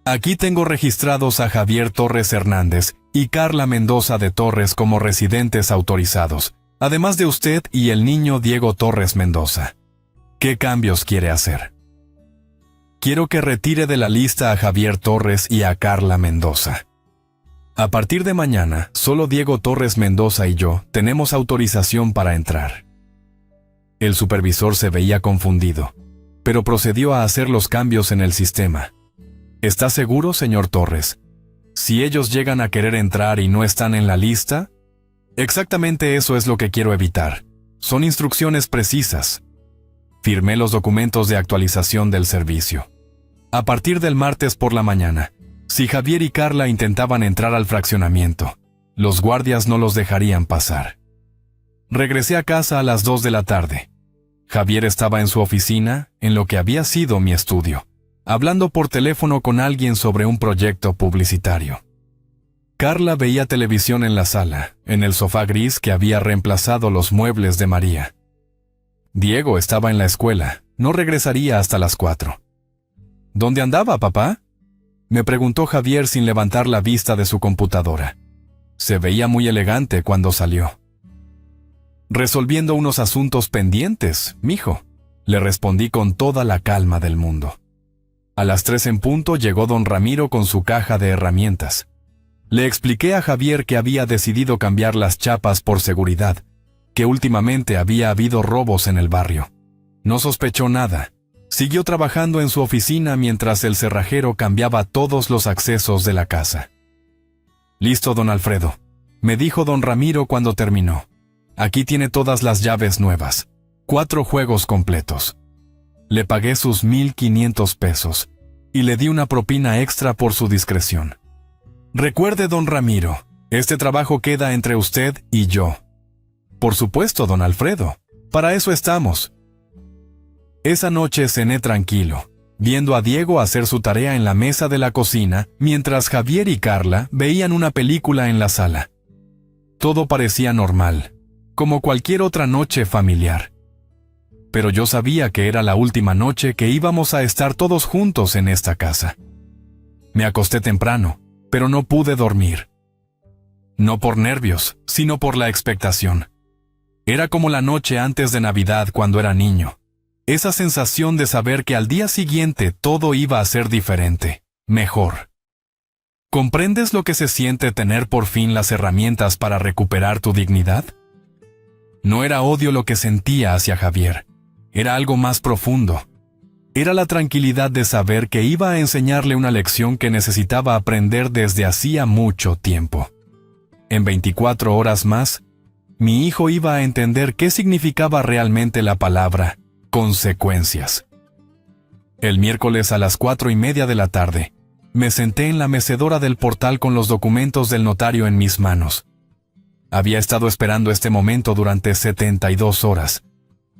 S1: Aquí tengo registrados a Javier Torres Hernández y Carla Mendoza de Torres como residentes autorizados, además de usted y el niño Diego Torres Mendoza. ¿Qué cambios quiere hacer? Quiero que retire de la lista a Javier Torres y a Carla Mendoza. A partir de mañana, solo Diego Torres Mendoza y yo tenemos autorización para entrar. El supervisor se veía confundido, pero procedió a hacer los cambios en el sistema. ¿Está seguro, señor Torres? Si ellos llegan a querer entrar y no están en la lista, exactamente eso es lo que quiero evitar. Son instrucciones precisas. Firmé los documentos de actualización del servicio. A partir del martes por la mañana, si Javier y Carla intentaban entrar al fraccionamiento, los guardias no los dejarían pasar. Regresé a casa a las 2 de la tarde. Javier estaba en su oficina, en lo que había sido mi estudio, hablando por teléfono con alguien sobre un proyecto publicitario. Carla veía televisión en la sala, en el sofá gris que había reemplazado los muebles de María. Diego estaba en la escuela, no regresaría hasta las 4. ¿Dónde andaba, papá?, me preguntó Javier sin levantar la vista de su computadora. Se veía muy elegante cuando salió. Resolviendo unos asuntos pendientes, mijo, le respondí con toda la calma del mundo. A las 3 en punto llegó don Ramiro con su caja de herramientas. Le expliqué a Javier que había decidido cambiar las chapas por seguridad, que últimamente había habido robos en el barrio. No sospechó nada. Siguió trabajando en su oficina mientras el cerrajero cambiaba todos los accesos de la casa. «Listo, don Alfredo», me dijo don Ramiro cuando terminó. «Aquí tiene todas las llaves nuevas. 4 juegos completos». Le pagué sus 1,500 pesos y le di una propina extra por su discreción. «Recuerde, don Ramiro, este trabajo queda entre usted y yo». «Por supuesto, don Alfredo. Para eso estamos». Esa noche cené tranquilo, viendo a Diego hacer su tarea en la mesa de la cocina, mientras Javier y Carla veían una película en la sala. Todo parecía normal, como cualquier otra noche familiar. Pero yo sabía que era la última noche que íbamos a estar todos juntos en esta casa. Me acosté temprano, pero no pude dormir. No por nervios, sino por la expectación. Era como la noche antes de Navidad cuando era niño. Esa sensación de saber que al día siguiente todo iba a ser diferente, mejor. ¿Comprendes lo que se siente tener por fin las herramientas para recuperar tu dignidad? No era odio lo que sentía hacia Javier, era algo más profundo. Era la tranquilidad de saber que iba a enseñarle una lección que necesitaba aprender desde hacía mucho tiempo. En 24 horas más, mi hijo iba a entender qué significaba realmente la palabra consecuencias. El miércoles a las 4:30 de la tarde, me senté en la mecedora del portal con los documentos del notario en mis manos. Había estado esperando este momento durante 72 horas,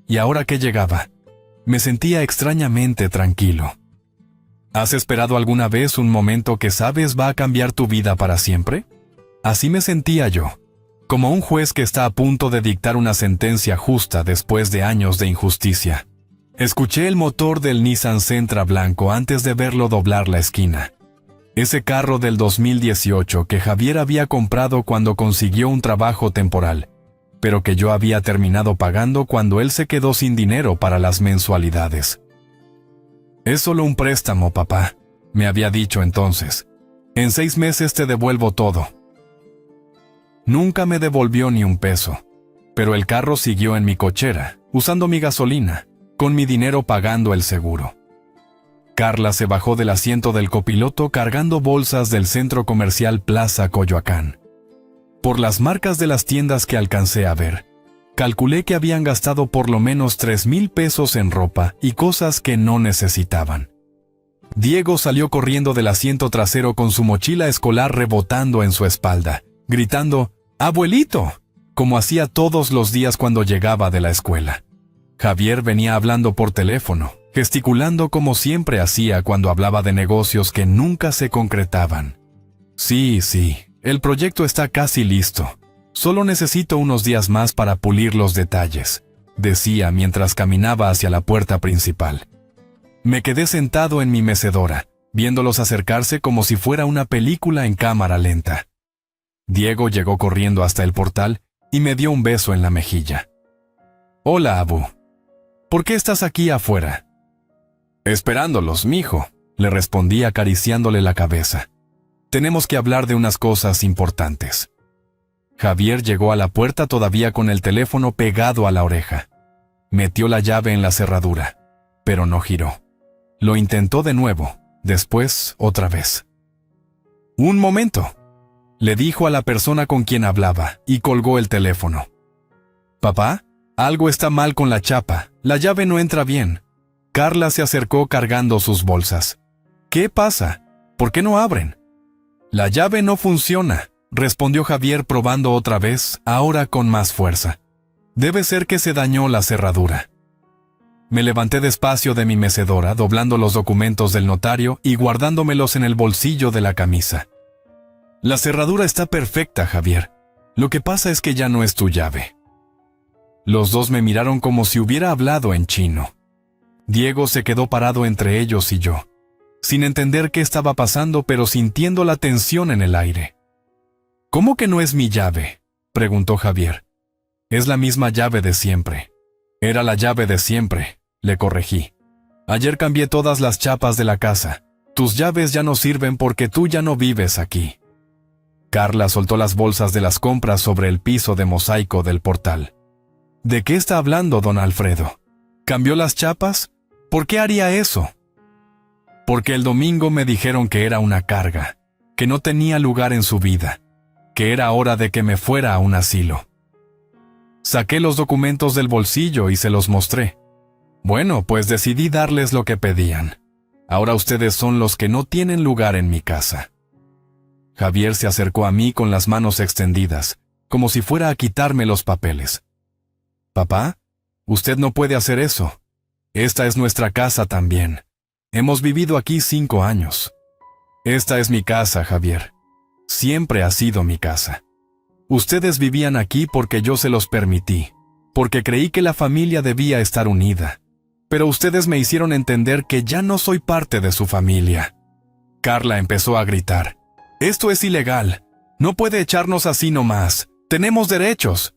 S1: y ahora que llegaba, me sentía extrañamente tranquilo. ¿Has esperado alguna vez un momento que sabes va a cambiar tu vida para siempre? Así me sentía yo, como un juez que está a punto de dictar una sentencia justa después de años de injusticia. Escuché el motor del Nissan Sentra blanco antes de verlo doblar la esquina. Ese carro del 2018 que Javier había comprado cuando consiguió un trabajo temporal, pero que yo había terminado pagando cuando él se quedó sin dinero para las mensualidades. «Es solo un préstamo, papá», me había dicho entonces. «En 6 meses te devuelvo todo». Nunca me devolvió ni un peso, pero el carro siguió en mi cochera, usando mi gasolina, con mi dinero pagando el seguro. Carla se bajó del asiento del copiloto cargando bolsas del centro comercial Plaza Coyoacán. Por las marcas de las tiendas que alcancé a ver, calculé que habían gastado por lo menos 3,000 pesos en ropa y cosas que no necesitaban. Diego salió corriendo del asiento trasero con su mochila escolar rebotando en su espalda, gritando «¡Abuelito!», como hacía todos los días cuando llegaba de la escuela. Javier venía hablando por teléfono, gesticulando como siempre hacía cuando hablaba de negocios que nunca se concretaban. «Sí, el proyecto está casi listo. Solo necesito unos días más para pulir los detalles, decía mientras caminaba hacia la puerta principal. Me quedé sentado en mi mecedora, viéndolos acercarse como si fuera una película en cámara lenta. Diego llegó corriendo hasta el portal y me dio un beso en la mejilla. «Hola, Abu. ¿Por qué estás aquí afuera?» «Esperándolos, mijo», le respondí acariciándole la cabeza. «Tenemos que hablar de unas cosas importantes». Javier llegó a la puerta todavía con el teléfono pegado a la oreja. Metió la llave en la cerradura, pero no giró. Lo intentó de nuevo, después otra vez. «Un momento», le dijo a la persona con quien hablaba, y colgó el teléfono. «Papá, algo está mal con la chapa, la llave no entra bien». Carla se acercó cargando sus bolsas. «¿Qué pasa? ¿Por qué no abren?» «La llave no funciona», respondió Javier probando otra vez, ahora con más fuerza. «Debe ser que se dañó la cerradura». Me levanté despacio de mi mecedora, doblando los documentos del notario y guardándomelos en el bolsillo de la camisa. «La cerradura está perfecta, Javier. Lo que pasa es que ya no es tu llave». Los dos me miraron como si hubiera hablado en chino. Diego se quedó parado entre ellos y yo, sin entender qué estaba pasando, pero sintiendo la tensión en el aire. «¿Cómo que no es mi llave?», preguntó Javier. «Es la misma llave de siempre». «Era la llave de siempre», le corregí. «Ayer cambié todas las chapas de la casa. Tus llaves ya no sirven porque tú ya no vives aquí». Carla soltó las bolsas de las compras sobre el piso de mosaico del portal. «¿De qué está hablando, don Alfredo? ¿Cambió las chapas? ¿Por qué haría eso?» «Porque el domingo me dijeron que era una carga, que no tenía lugar en su vida, que era hora de que me fuera a un asilo». Saqué los documentos del bolsillo y se los mostré. «Bueno, pues decidí darles lo que pedían. Ahora ustedes son los que no tienen lugar en mi casa». Javier se acercó a mí con las manos extendidas, como si fuera a quitarme los papeles. «Papá, usted no puede hacer eso. Esta es nuestra casa también. Hemos vivido aquí 5 años. Esta es mi casa, Javier. Siempre ha sido mi casa. Ustedes vivían aquí porque yo se los permití, porque creí que la familia debía estar unida. Pero ustedes me hicieron entender que ya no soy parte de su familia». Carla empezó a gritar. «Esto es ilegal. No puede echarnos así nomás. Tenemos derechos».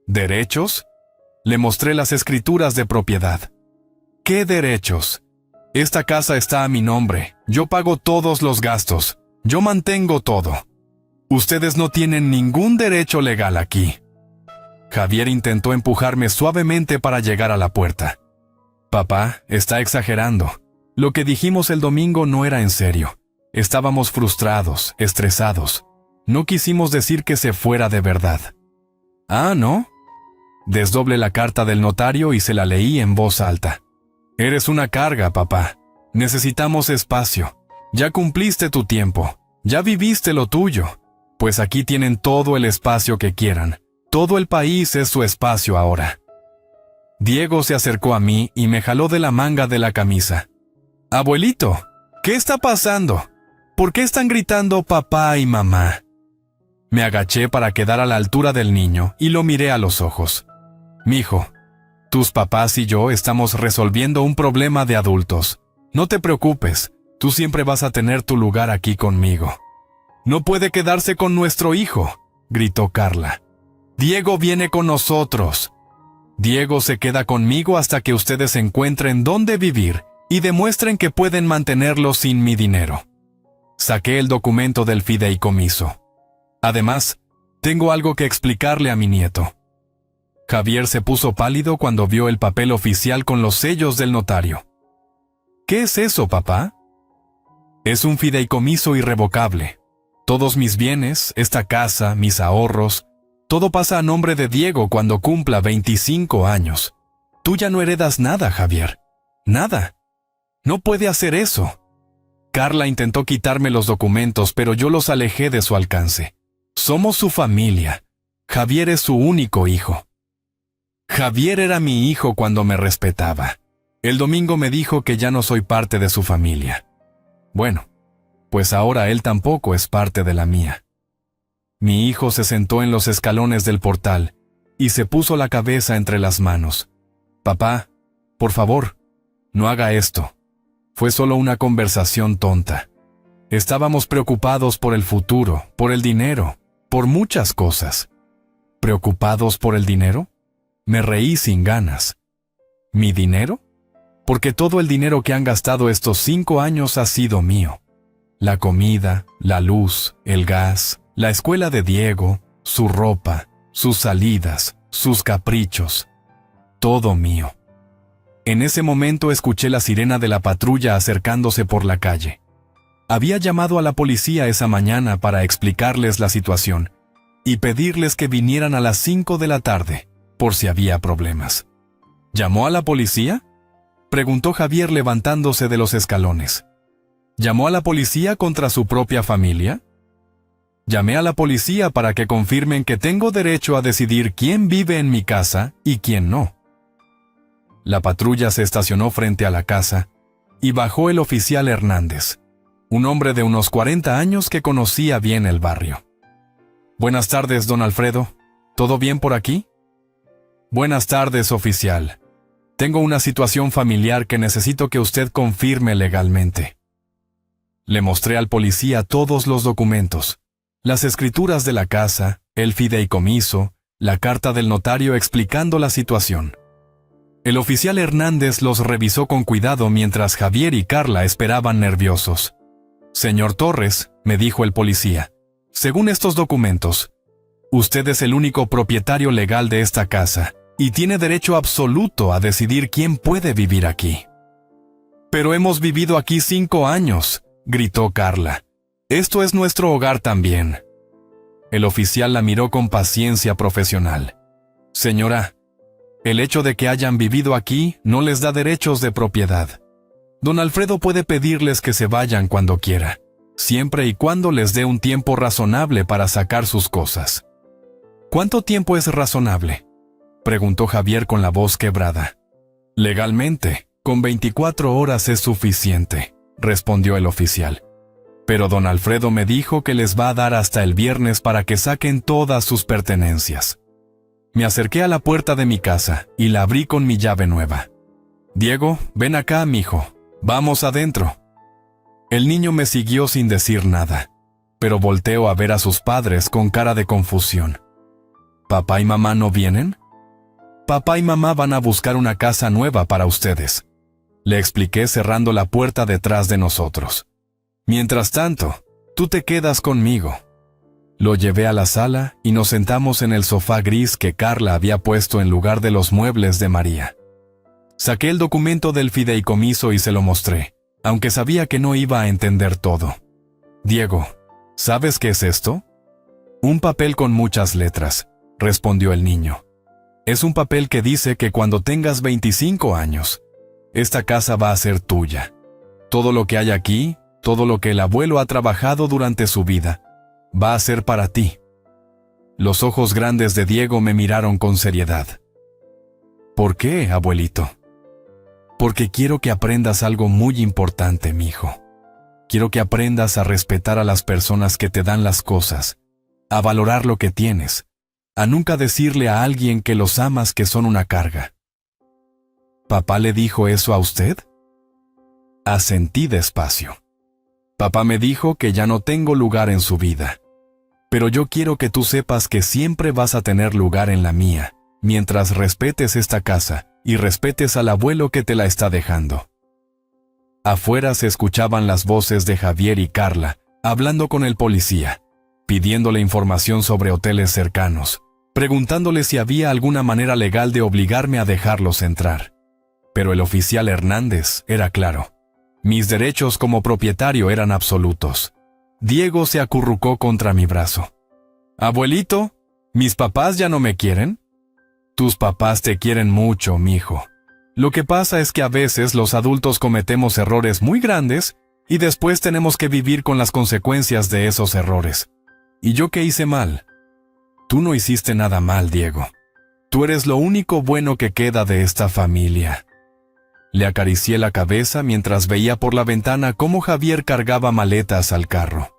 S1: «¿Derechos?». Le mostré las escrituras de propiedad. «¿Qué derechos? Esta casa está a mi nombre. Yo pago todos los gastos. Yo mantengo todo. Ustedes no tienen ningún derecho legal aquí». Javier intentó empujarme suavemente para llegar a la puerta. «Papá, está exagerando. Lo que dijimos el domingo no era en serio. Estábamos frustrados, estresados. No quisimos decir que se fuera de verdad». «Ah, ¿no?». Desdoblé la carta del notario y se la leí en voz alta. «Eres una carga, papá. Necesitamos espacio. Ya cumpliste tu tiempo. Ya viviste lo tuyo. Pues aquí tienen todo el espacio que quieran. Todo el país es su espacio ahora». Diego se acercó a mí y me jaló de la manga de la camisa. «Abuelito, ¿qué está pasando? ¿Por qué están gritando papá y mamá?». Me agaché para quedar a la altura del niño y lo miré a los ojos. «Mijo, tus papás y yo estamos resolviendo un problema de adultos. No te preocupes, tú siempre vas a tener tu lugar aquí conmigo». «No puede quedarse con nuestro hijo», gritó Carla. «Diego viene con nosotros. Diego se queda conmigo hasta que ustedes encuentren dónde vivir y demuestren que pueden mantenerlo sin mi dinero». Saqué el documento del fideicomiso. «Además, tengo algo que explicarle a mi nieto». Javier se puso pálido cuando vio el papel oficial con los sellos del notario. «¿Qué es eso, papá?». «Es un fideicomiso irrevocable. Todos mis bienes, esta casa, mis ahorros, todo pasa a nombre de Diego cuando cumpla 25 años. Tú ya no heredas nada, Javier. Nada. No puede hacer eso». Carla intentó quitarme los documentos, pero yo los alejé de su alcance. «Somos su familia. Javier es su único hijo». Javier era mi hijo cuando me respetaba. El domingo me dijo que ya no soy parte de su familia. Bueno, pues ahora él tampoco es parte de la mía. Mi hijo se sentó en los escalones del portal y se puso la cabeza entre las manos. Papá, por favor, no haga esto. Fue solo una conversación tonta. Estábamos preocupados por el futuro, por el dinero, por muchas cosas. ¿Preocupados por el dinero? Me reí sin ganas. ¿Mi dinero? Porque todo el dinero que han gastado estos 5 años ha sido mío. La comida, la luz, el gas, la escuela de Diego, su ropa, sus salidas, sus caprichos. Todo mío. En ese momento escuché la sirena de la patrulla acercándose por la calle. Había llamado a la policía esa mañana para explicarles la situación y pedirles que vinieran a las 5 de la tarde, por si había problemas. ¿Llamó a la policía?, preguntó Javier levantándose de los escalones. ¿Llamó a la policía contra su propia familia? Llamé a la policía para que confirmen que tengo derecho a decidir quién vive en mi casa y quién no. La patrulla se estacionó frente a la casa y bajó el oficial Hernández, un hombre de unos 40 años que conocía bien el barrio. Buenas tardes, don Alfredo. ¿Todo bien por aquí? Buenas tardes, oficial. Tengo una situación familiar que necesito que usted confirme legalmente. Le mostré al policía todos los documentos, las escrituras de la casa, el fideicomiso, la carta del notario explicando la situación. El oficial Hernández los revisó con cuidado mientras Javier y Carla esperaban nerviosos. Señor Torres, me dijo el policía, según estos documentos, usted es el único propietario legal de esta casa y tiene derecho absoluto a decidir quién puede vivir aquí. Pero hemos vivido aquí 5 años, gritó Carla. Esto es nuestro hogar también. El oficial la miró con paciencia profesional. Señora, el hecho de que hayan vivido aquí no les da derechos de propiedad. Don Alfredo puede pedirles que se vayan cuando quiera, siempre y cuando les dé un tiempo razonable para sacar sus cosas. ¿Cuánto tiempo es razonable?, preguntó Javier con la voz quebrada. Legalmente, con 24 horas es suficiente, respondió el oficial. Pero don Alfredo me dijo que les va a dar hasta el viernes para que saquen todas sus pertenencias. Me acerqué a la puerta de mi casa y la abrí con mi llave nueva. Diego, ven acá, mijo. Vamos adentro. El niño me siguió sin decir nada, pero volteó a ver a sus padres con cara de confusión. ¿Papá y mamá no vienen? Papá y mamá van a buscar una casa nueva para ustedes, le expliqué cerrando la puerta detrás de nosotros. Mientras tanto, tú te quedas conmigo. Lo llevé a la sala y nos sentamos en el sofá gris que Carla había puesto en lugar de los muebles de María. Saqué el documento del fideicomiso y se lo mostré, aunque sabía que no iba a entender todo. Diego, ¿sabes qué es esto? Un papel con muchas letras, respondió el niño. Es un papel que dice que cuando tengas 25 años, esta casa va a ser tuya. Todo lo que hay aquí, todo lo que el abuelo ha trabajado durante su vida, va a ser para ti. Los ojos grandes de Diego me miraron con seriedad. ¿Por qué, abuelito? Porque quiero que aprendas algo muy importante, mijo. Quiero que aprendas a respetar a las personas que te dan las cosas, a valorar lo que tienes, a nunca decirle a alguien que los amas que son una carga. ¿Papá le dijo eso a usted? Asentí despacio. Papá me dijo que ya no tengo lugar en su vida. Pero yo quiero que tú sepas que siempre vas a tener lugar en la mía, mientras respetes esta casa y respetes al abuelo que te la está dejando. Afuera se escuchaban las voces de Javier y Carla, hablando con el policía, pidiéndole información sobre hoteles cercanos, preguntándole si había alguna manera legal de obligarme a dejarlos entrar. Pero el oficial Hernández era claro. Mis derechos como propietario eran absolutos. Diego se acurrucó contra mi brazo. «Abuelito, ¿mis papás ya no me quieren?» «Tus papás te quieren mucho, mijo. Lo que pasa es que a veces los adultos cometemos errores muy grandes y después tenemos que vivir con las consecuencias de esos errores. ¿Y yo qué hice mal?» «Tú no hiciste nada mal, Diego. Tú eres lo único bueno que queda de esta familia». Le acaricié la cabeza mientras veía por la ventana cómo Javier cargaba maletas al carro.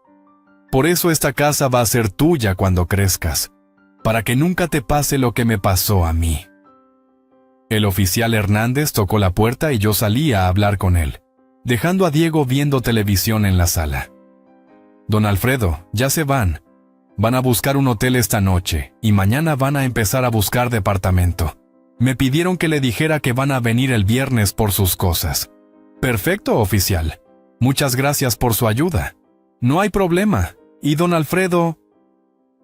S1: Por eso esta casa va a ser tuya cuando crezcas, para que nunca te pase lo que me pasó a mí. El oficial Hernández tocó la puerta y yo salí a hablar con él, dejando a Diego viendo televisión en la sala. Don Alfredo, ya se van. Van a buscar un hotel esta noche y mañana van a empezar a buscar departamento. Me pidieron que le dijera que van a venir el viernes por sus cosas. Perfecto, oficial. Muchas gracias por su ayuda. No hay problema. ¿Y don Alfredo?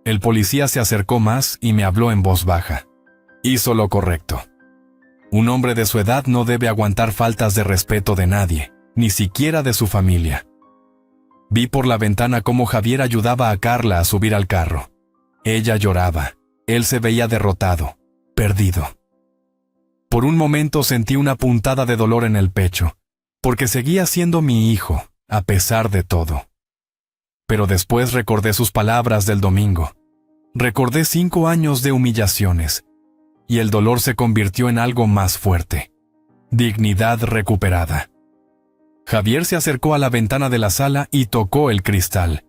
S1: El policía se acercó más y me habló en voz baja. Hizo lo correcto. Un hombre de su edad no debe aguantar faltas de respeto de nadie, ni siquiera de su familia. Vi por la ventana cómo Javier ayudaba a Carla a subir al carro. Ella lloraba. Él se veía derrotado, perdido. Por un momento sentí una puntada de dolor en el pecho, porque seguía siendo mi hijo, a pesar de todo. Pero después recordé sus palabras del domingo. Recordé 5 años de humillaciones, y el dolor se convirtió en algo más fuerte. Dignidad recuperada. Javier se acercó a la ventana de la sala y tocó el cristal.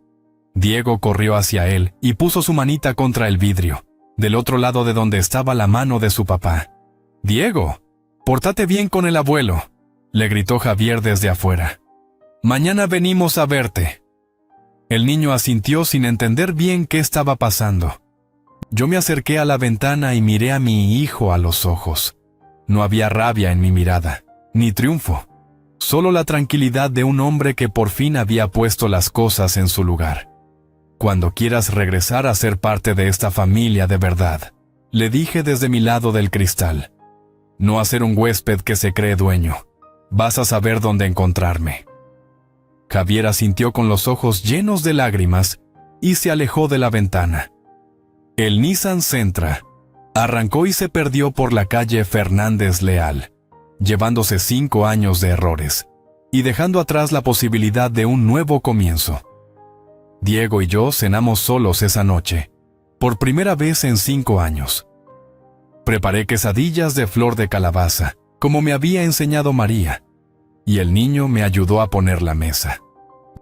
S1: Diego corrió hacia él y puso su manita contra el vidrio, del otro lado de donde estaba la mano de su papá. «Diego, pórtate bien con el abuelo», le gritó Javier desde afuera. «Mañana venimos a verte». El niño asintió sin entender bien qué estaba pasando. Yo me acerqué a la ventana y miré a mi hijo a los ojos. No había rabia en mi mirada, ni triunfo. Solo la tranquilidad de un hombre que por fin había puesto las cosas en su lugar. «Cuando quieras regresar a ser parte de esta familia de verdad», le dije desde mi lado del cristal. «No a ser un huésped que se cree dueño. Vas a saber dónde encontrarme». Javier asintió con los ojos llenos de lágrimas y se alejó de la ventana. El Nissan Sentra arrancó y se perdió por la calle Fernández Leal, llevándose 5 años de errores y dejando atrás la posibilidad de un nuevo comienzo. Diego y yo cenamos solos esa noche, por primera vez en 5 años. Preparé quesadillas de flor de calabaza, como me había enseñado María, y el niño me ayudó a poner la mesa.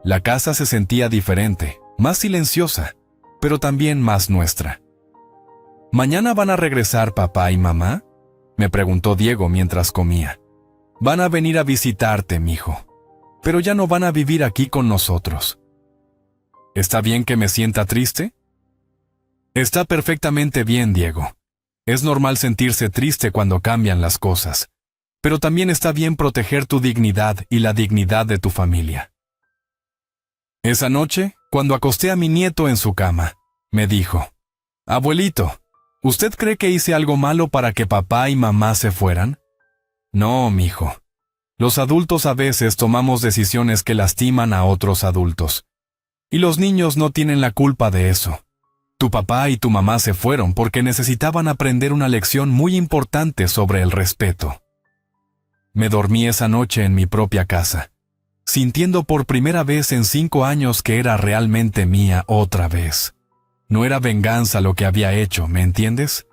S1: La casa se sentía diferente, más silenciosa, pero también más nuestra. «¿Mañana van a regresar papá y mamá?», me preguntó Diego mientras comía. «Van a venir a visitarte, mijo, pero ya no van a vivir aquí con nosotros». «¿Está bien que me sienta triste?». «Está perfectamente bien, Diego. Es normal sentirse triste cuando cambian las cosas, pero también está bien proteger tu dignidad y la dignidad de tu familia». Esa noche, cuando acosté a mi nieto en su cama, me dijo: «Abuelito, ¿usted cree que hice algo malo para que papá y mamá se fueran?». «No, mijo. Los adultos a veces tomamos decisiones que lastiman a otros adultos. Y los niños no tienen la culpa de eso. Tu papá y tu mamá se fueron porque necesitaban aprender una lección muy importante sobre el respeto». Me dormí esa noche en mi propia casa, sintiendo por primera vez en 5 años que era realmente mía otra vez. No era venganza lo que había hecho, ¿me entiendes?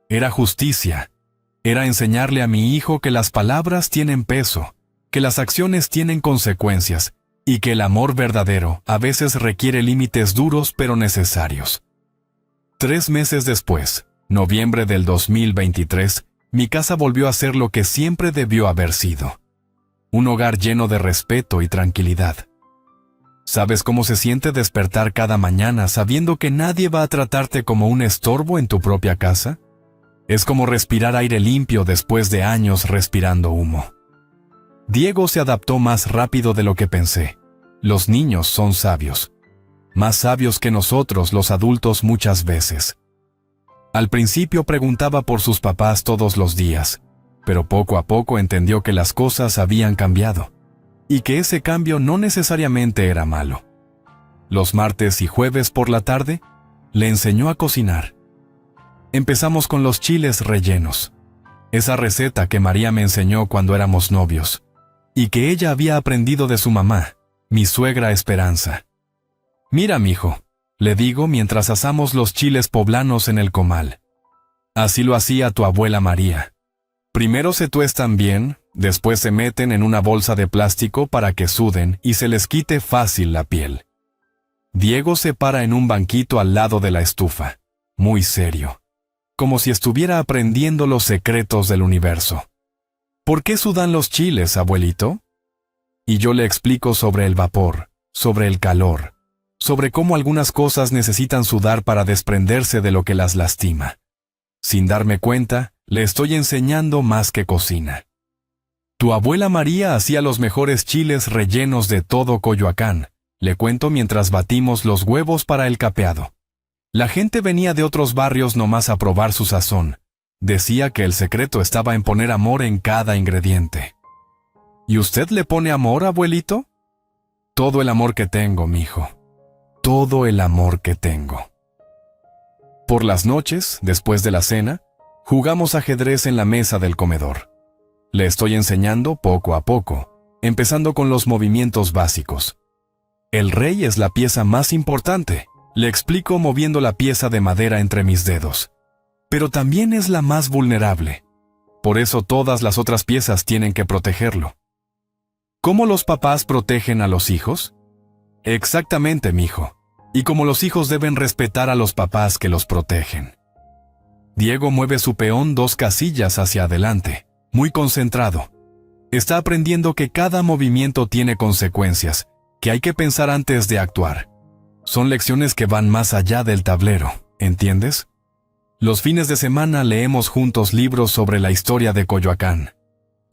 S1: Era justicia. Era enseñarle a mi hijo que las palabras tienen peso, que las acciones tienen consecuencias, y que el amor verdadero a veces requiere límites duros pero necesarios. 3 meses después, noviembre del 2023, mi casa volvió a ser lo que siempre debió haber sido. Un hogar lleno de respeto y tranquilidad. ¿Sabes cómo se siente despertar cada mañana sabiendo que nadie va a tratarte como un estorbo en tu propia casa? Es como respirar aire limpio después de años respirando humo. Diego se adaptó más rápido de lo que pensé. Los niños son sabios. Más sabios que nosotros, los adultos, muchas veces. Al principio preguntaba por sus papás todos los días, pero poco a poco entendió que las cosas habían cambiado, y que ese cambio no necesariamente era malo. Los martes y jueves por la tarde, le enseñó a cocinar. Empezamos con los chiles rellenos, esa receta que María me enseñó cuando éramos novios, y que ella había aprendido de su mamá, mi suegra Esperanza. «Mira, mijo», le digo mientras asamos los chiles poblanos en el comal. Así lo hacía tu abuela María. Primero se tuestan bien, después se meten en una bolsa de plástico para que suden y se les quite fácil la piel. Diego se para en un banquito al lado de la estufa, muy serio, como si estuviera aprendiendo los secretos del universo. ¿Por qué sudan los chiles, abuelito? Y yo le explico sobre el vapor, sobre el calor, sobre cómo algunas cosas necesitan sudar para desprenderse de lo que las lastima. Sin darme cuenta, le estoy enseñando más que cocina. Tu abuela María hacía los mejores chiles rellenos de todo Coyoacán, le cuento mientras batimos los huevos para el capeado. La gente venía de otros barrios nomás a probar su sazón. Decía que el secreto estaba en poner amor en cada ingrediente. ¿Y usted le pone amor, abuelito? Todo el amor que tengo, mijo. Todo el amor que tengo. Por las noches, después de la cena, jugamos ajedrez en la mesa del comedor. Le estoy enseñando poco a poco, empezando con los movimientos básicos. El rey es la pieza más importante, le explico moviendo la pieza de madera entre mis dedos. Pero también es la más vulnerable. Por eso todas las otras piezas tienen que protegerlo. ¿Cómo los papás protegen a los hijos? Exactamente, mijo. Y como los hijos deben respetar a los papás que los protegen. Diego mueve su peón 2 casillas hacia adelante, muy concentrado. Está aprendiendo que cada movimiento tiene consecuencias, que hay que pensar antes de actuar. Son lecciones que van más allá del tablero, ¿entiendes? Los fines de semana leemos juntos libros sobre la historia de Coyoacán.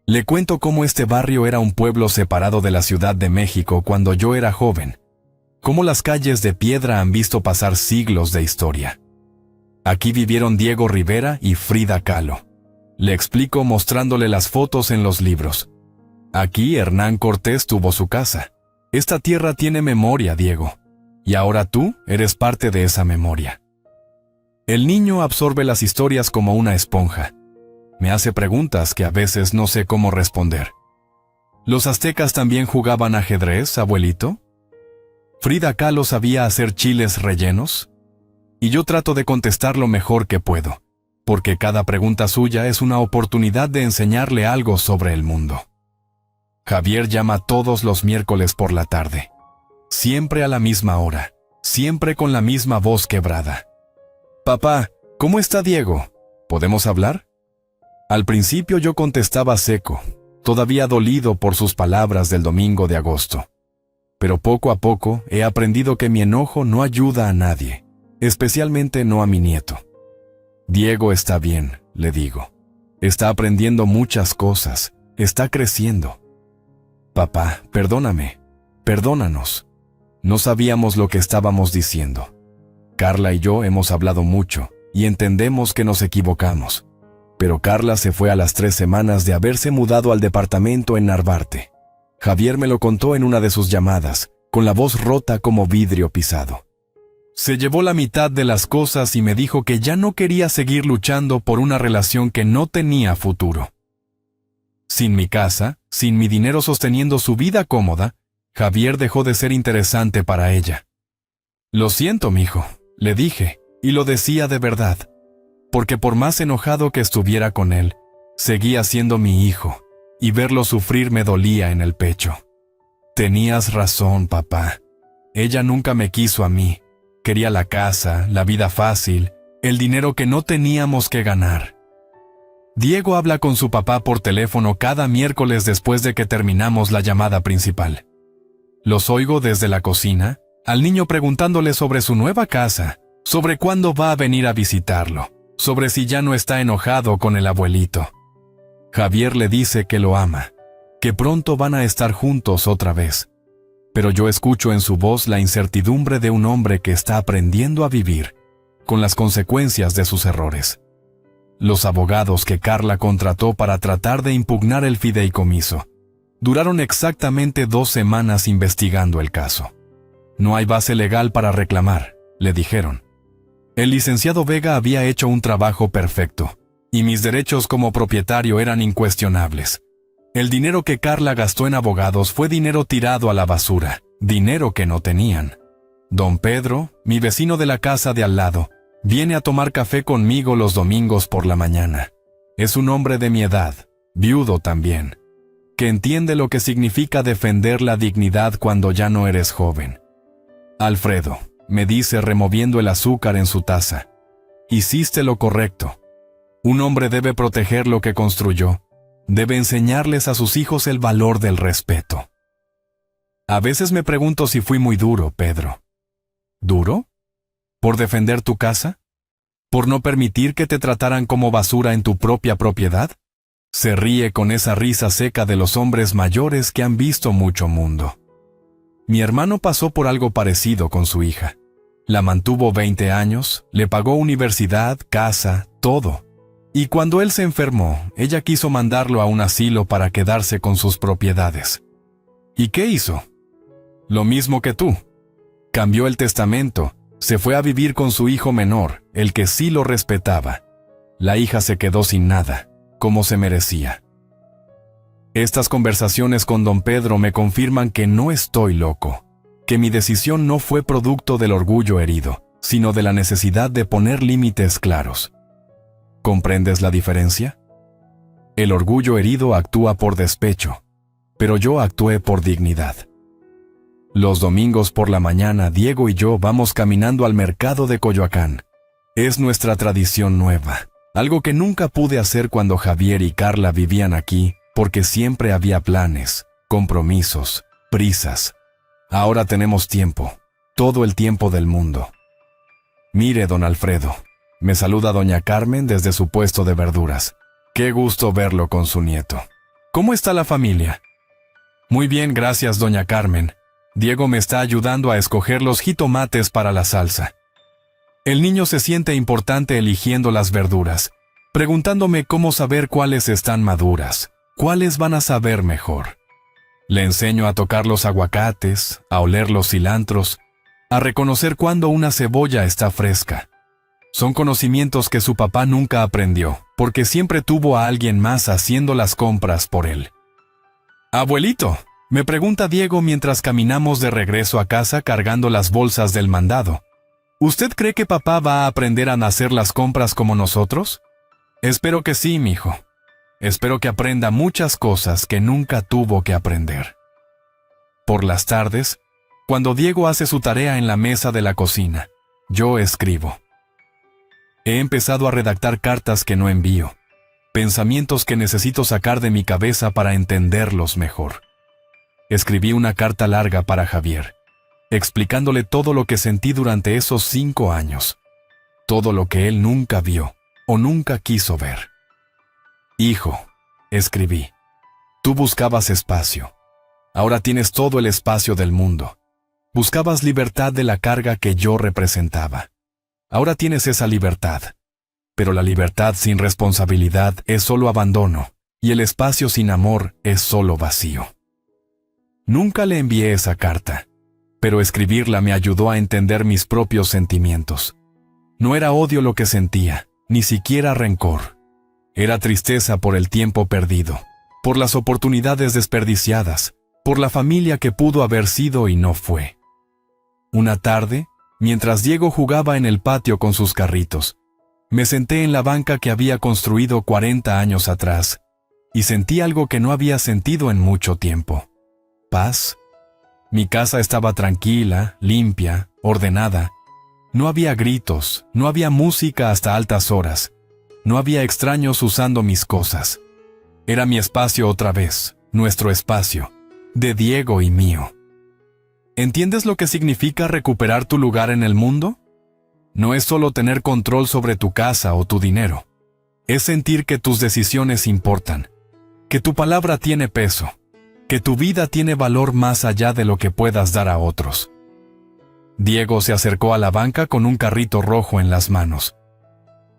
S1: Le cuento cómo este barrio era un pueblo separado de la Ciudad de México cuando yo era joven, cómo las calles de piedra han visto pasar siglos de historia. Aquí vivieron Diego Rivera y Frida Kahlo. Le explico mostrándole las fotos en los libros. Aquí Hernán Cortés tuvo su casa. Esta tierra tiene memoria, Diego. Y ahora tú eres parte de esa memoria. El niño absorbe las historias como una esponja. Me hace preguntas que a veces no sé cómo responder. ¿Los aztecas también jugaban ajedrez, abuelito? ¿Frida Kahlo sabía hacer chiles rellenos? Y yo trato de contestar lo mejor que puedo, porque cada pregunta suya es una oportunidad de enseñarle algo sobre el mundo. Javier llama todos los miércoles por la tarde. Siempre a la misma hora, siempre con la misma voz quebrada. Papá, ¿cómo está Diego? ¿Podemos hablar? Al principio yo contestaba seco, todavía dolido por sus palabras del domingo de agosto. Pero poco a poco he aprendido que mi enojo no ayuda a nadie, especialmente no a mi nieto. Diego está bien, le digo. Está aprendiendo muchas cosas, está creciendo. Papá, perdóname, perdónanos. No sabíamos lo que estábamos diciendo. Carla y yo hemos hablado mucho y entendemos que nos equivocamos. Pero Carla se fue a las 3 semanas de haberse mudado al departamento en Narvarte. Javier me lo contó en una de sus llamadas, con la voz rota como vidrio pisado. Se llevó la mitad de las cosas y me dijo que ya no quería seguir luchando por una relación que no tenía futuro. Sin mi casa, sin mi dinero sosteniendo su vida cómoda, Javier dejó de ser interesante para ella. Lo siento, mijo, le dije, y lo decía de verdad, porque por más enojado que estuviera con él, seguía siendo mi hijo, y verlo sufrir me dolía en el pecho. Tenías razón, papá. Ella nunca me quiso a mí. Quería la casa, la vida fácil, el dinero que no teníamos que ganar. Diego habla con su papá por teléfono cada miércoles después de que terminamos la llamada principal. Los oigo desde la cocina, al niño preguntándole sobre su nueva casa, sobre cuándo va a venir a visitarlo, sobre si ya no está enojado con el abuelito. Javier le dice que lo ama, que pronto van a estar juntos otra vez. Pero yo escucho en su voz la incertidumbre de un hombre que está aprendiendo a vivir, con las consecuencias de sus errores. Los abogados que Carla contrató para tratar de impugnar el fideicomiso duraron exactamente 2 semanas investigando el caso. No hay base legal para reclamar, le dijeron. El licenciado Vega había hecho un trabajo perfecto, y mis derechos como propietario eran incuestionables. El dinero que Carla gastó en abogados fue dinero tirado a la basura, dinero que no tenían. Don Pedro, mi vecino de la casa de al lado, viene a tomar café conmigo los domingos por la mañana. Es un hombre de mi edad, viudo también, que entiende lo que significa defender la dignidad cuando ya no eres joven. Alfredo, me dice removiendo el azúcar en su taza. Hiciste lo correcto. Un hombre debe proteger lo que construyó. Debe enseñarles a sus hijos el valor del respeto. A veces me pregunto si fui muy duro, Pedro. ¿Duro? ¿Por defender tu casa? ¿Por no permitir que te trataran como basura en tu propia propiedad? Se ríe con esa risa seca de los hombres mayores que han visto mucho mundo. Mi hermano pasó por algo parecido con su hija. La mantuvo 20 años, le pagó universidad, casa, todo. Y cuando él se enfermó, ella quiso mandarlo a un asilo para quedarse con sus propiedades. ¿Y qué hizo? Lo mismo que tú. Cambió el testamento, se fue a vivir con su hijo menor, el que sí lo respetaba. La hija se quedó sin nada, como se merecía. Estas conversaciones con don Pedro me confirman que no estoy loco, que mi decisión no fue producto del orgullo herido, sino de la necesidad de poner límites claros. ¿Comprendes la diferencia? El orgullo herido actúa por despecho, pero yo actué por dignidad. Los domingos por la mañana, Diego y yo vamos caminando al mercado de Coyoacán. Es nuestra tradición nueva, algo que nunca pude hacer cuando Javier y Carla vivían aquí, porque siempre había planes, compromisos, prisas. Ahora tenemos tiempo, todo el tiempo del mundo. Mire, don Alfredo, me saluda doña Carmen desde su puesto de verduras. Qué gusto verlo con su nieto. ¿Cómo está la familia? Muy bien, gracias, doña Carmen. Diego me está ayudando a escoger los jitomates para la salsa. El niño se siente importante eligiendo las verduras, preguntándome cómo saber cuáles están maduras, cuáles van a saber mejor. Le enseño a tocar los aguacates, a oler los cilantros, a reconocer cuándo una cebolla está fresca. Son conocimientos que su papá nunca aprendió, porque siempre tuvo a alguien más haciendo las compras por él. «Abuelito», me pregunta Diego mientras caminamos de regreso a casa cargando las bolsas del mandado. ¿Usted cree que papá va a aprender a hacer las compras como nosotros? Espero que sí, mijo. Espero que aprenda muchas cosas que nunca tuvo que aprender. Por las tardes, cuando Diego hace su tarea en la mesa de la cocina, yo escribo. He empezado a redactar cartas que no envío, pensamientos que necesito sacar de mi cabeza para entenderlos mejor. Escribí una carta larga para Javier, explicándole todo lo que sentí durante esos 5 años, todo lo que él nunca vio o nunca quiso ver. Hijo, escribí, tú buscabas espacio. Ahora tienes todo el espacio del mundo. Buscabas libertad de la carga que yo representaba. Ahora tienes esa libertad. Pero la libertad sin responsabilidad es solo abandono, y el espacio sin amor es solo vacío. Nunca le envié esa carta, pero escribirla me ayudó a entender mis propios sentimientos. No era odio lo que sentía, ni siquiera rencor. Era tristeza por el tiempo perdido, por las oportunidades desperdiciadas, por la familia que pudo haber sido y no fue. Una tarde, mientras Diego jugaba en el patio con sus carritos, me senté en la banca que había construido 40 años atrás y sentí algo que no había sentido en mucho tiempo. Paz. Mi casa estaba tranquila, limpia, ordenada. No había gritos, no había música hasta altas horas. No había extraños usando mis cosas. Era mi espacio otra vez, nuestro espacio, de Diego y mío. ¿Entiendes lo que significa recuperar tu lugar en el mundo? No es solo tener control sobre tu casa o tu dinero. Es sentir que tus decisiones importan, que tu palabra tiene peso, que tu vida tiene valor más allá de lo que puedas dar a otros. Diego se acercó a la banca con un carrito rojo en las manos.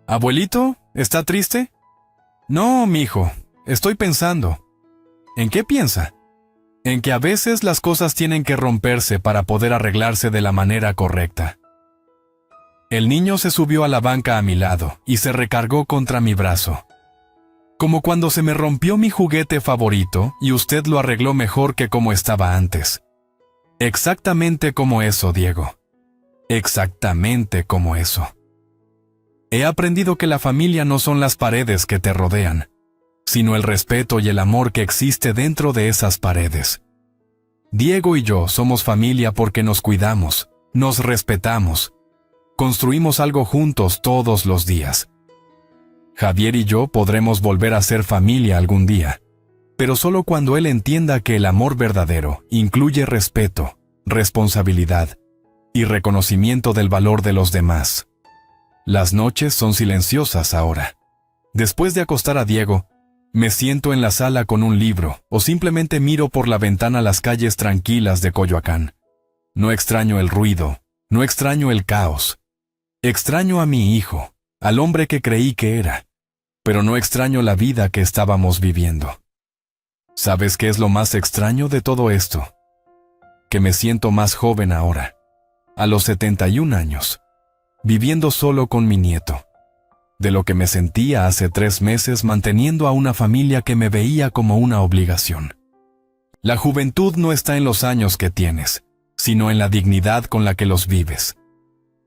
S1: «Abuelito, ¿está triste?» «No, mijo, estoy pensando». «¿En qué piensa?» «En que a veces las cosas tienen que romperse para poder arreglarse de la manera correcta». El niño se subió a la banca a mi lado y se recargó contra mi brazo. Como cuando se me rompió mi juguete favorito y usted lo arregló mejor que como estaba antes. Exactamente como eso, Diego. Exactamente como eso. He aprendido que la familia no son las paredes que te rodean, sino el respeto y el amor que existe dentro de esas paredes. Diego y yo somos familia porque nos cuidamos, Nos respetamos. Construimos algo juntos todos los días. Javier y yo podremos volver a ser familia algún día, pero solo cuando él entienda que el amor verdadero incluye respeto, responsabilidad y reconocimiento del valor de los demás. Las noches son silenciosas ahora. Después de acostar a Diego, me siento en la sala con un libro o simplemente miro por la ventana las calles tranquilas de Coyoacán. No extraño el ruido, no extraño el caos. Extraño a mi hijo, al hombre que creí que era, pero no extraño la vida que estábamos viviendo. ¿Sabes qué es lo más extraño de todo esto? Que me siento más joven ahora, a los 71 años, viviendo solo con mi nieto, de lo que me sentía hace 3 meses manteniendo a una familia que me veía como una obligación. La juventud no está en los años que tienes, sino en la dignidad con la que los vives.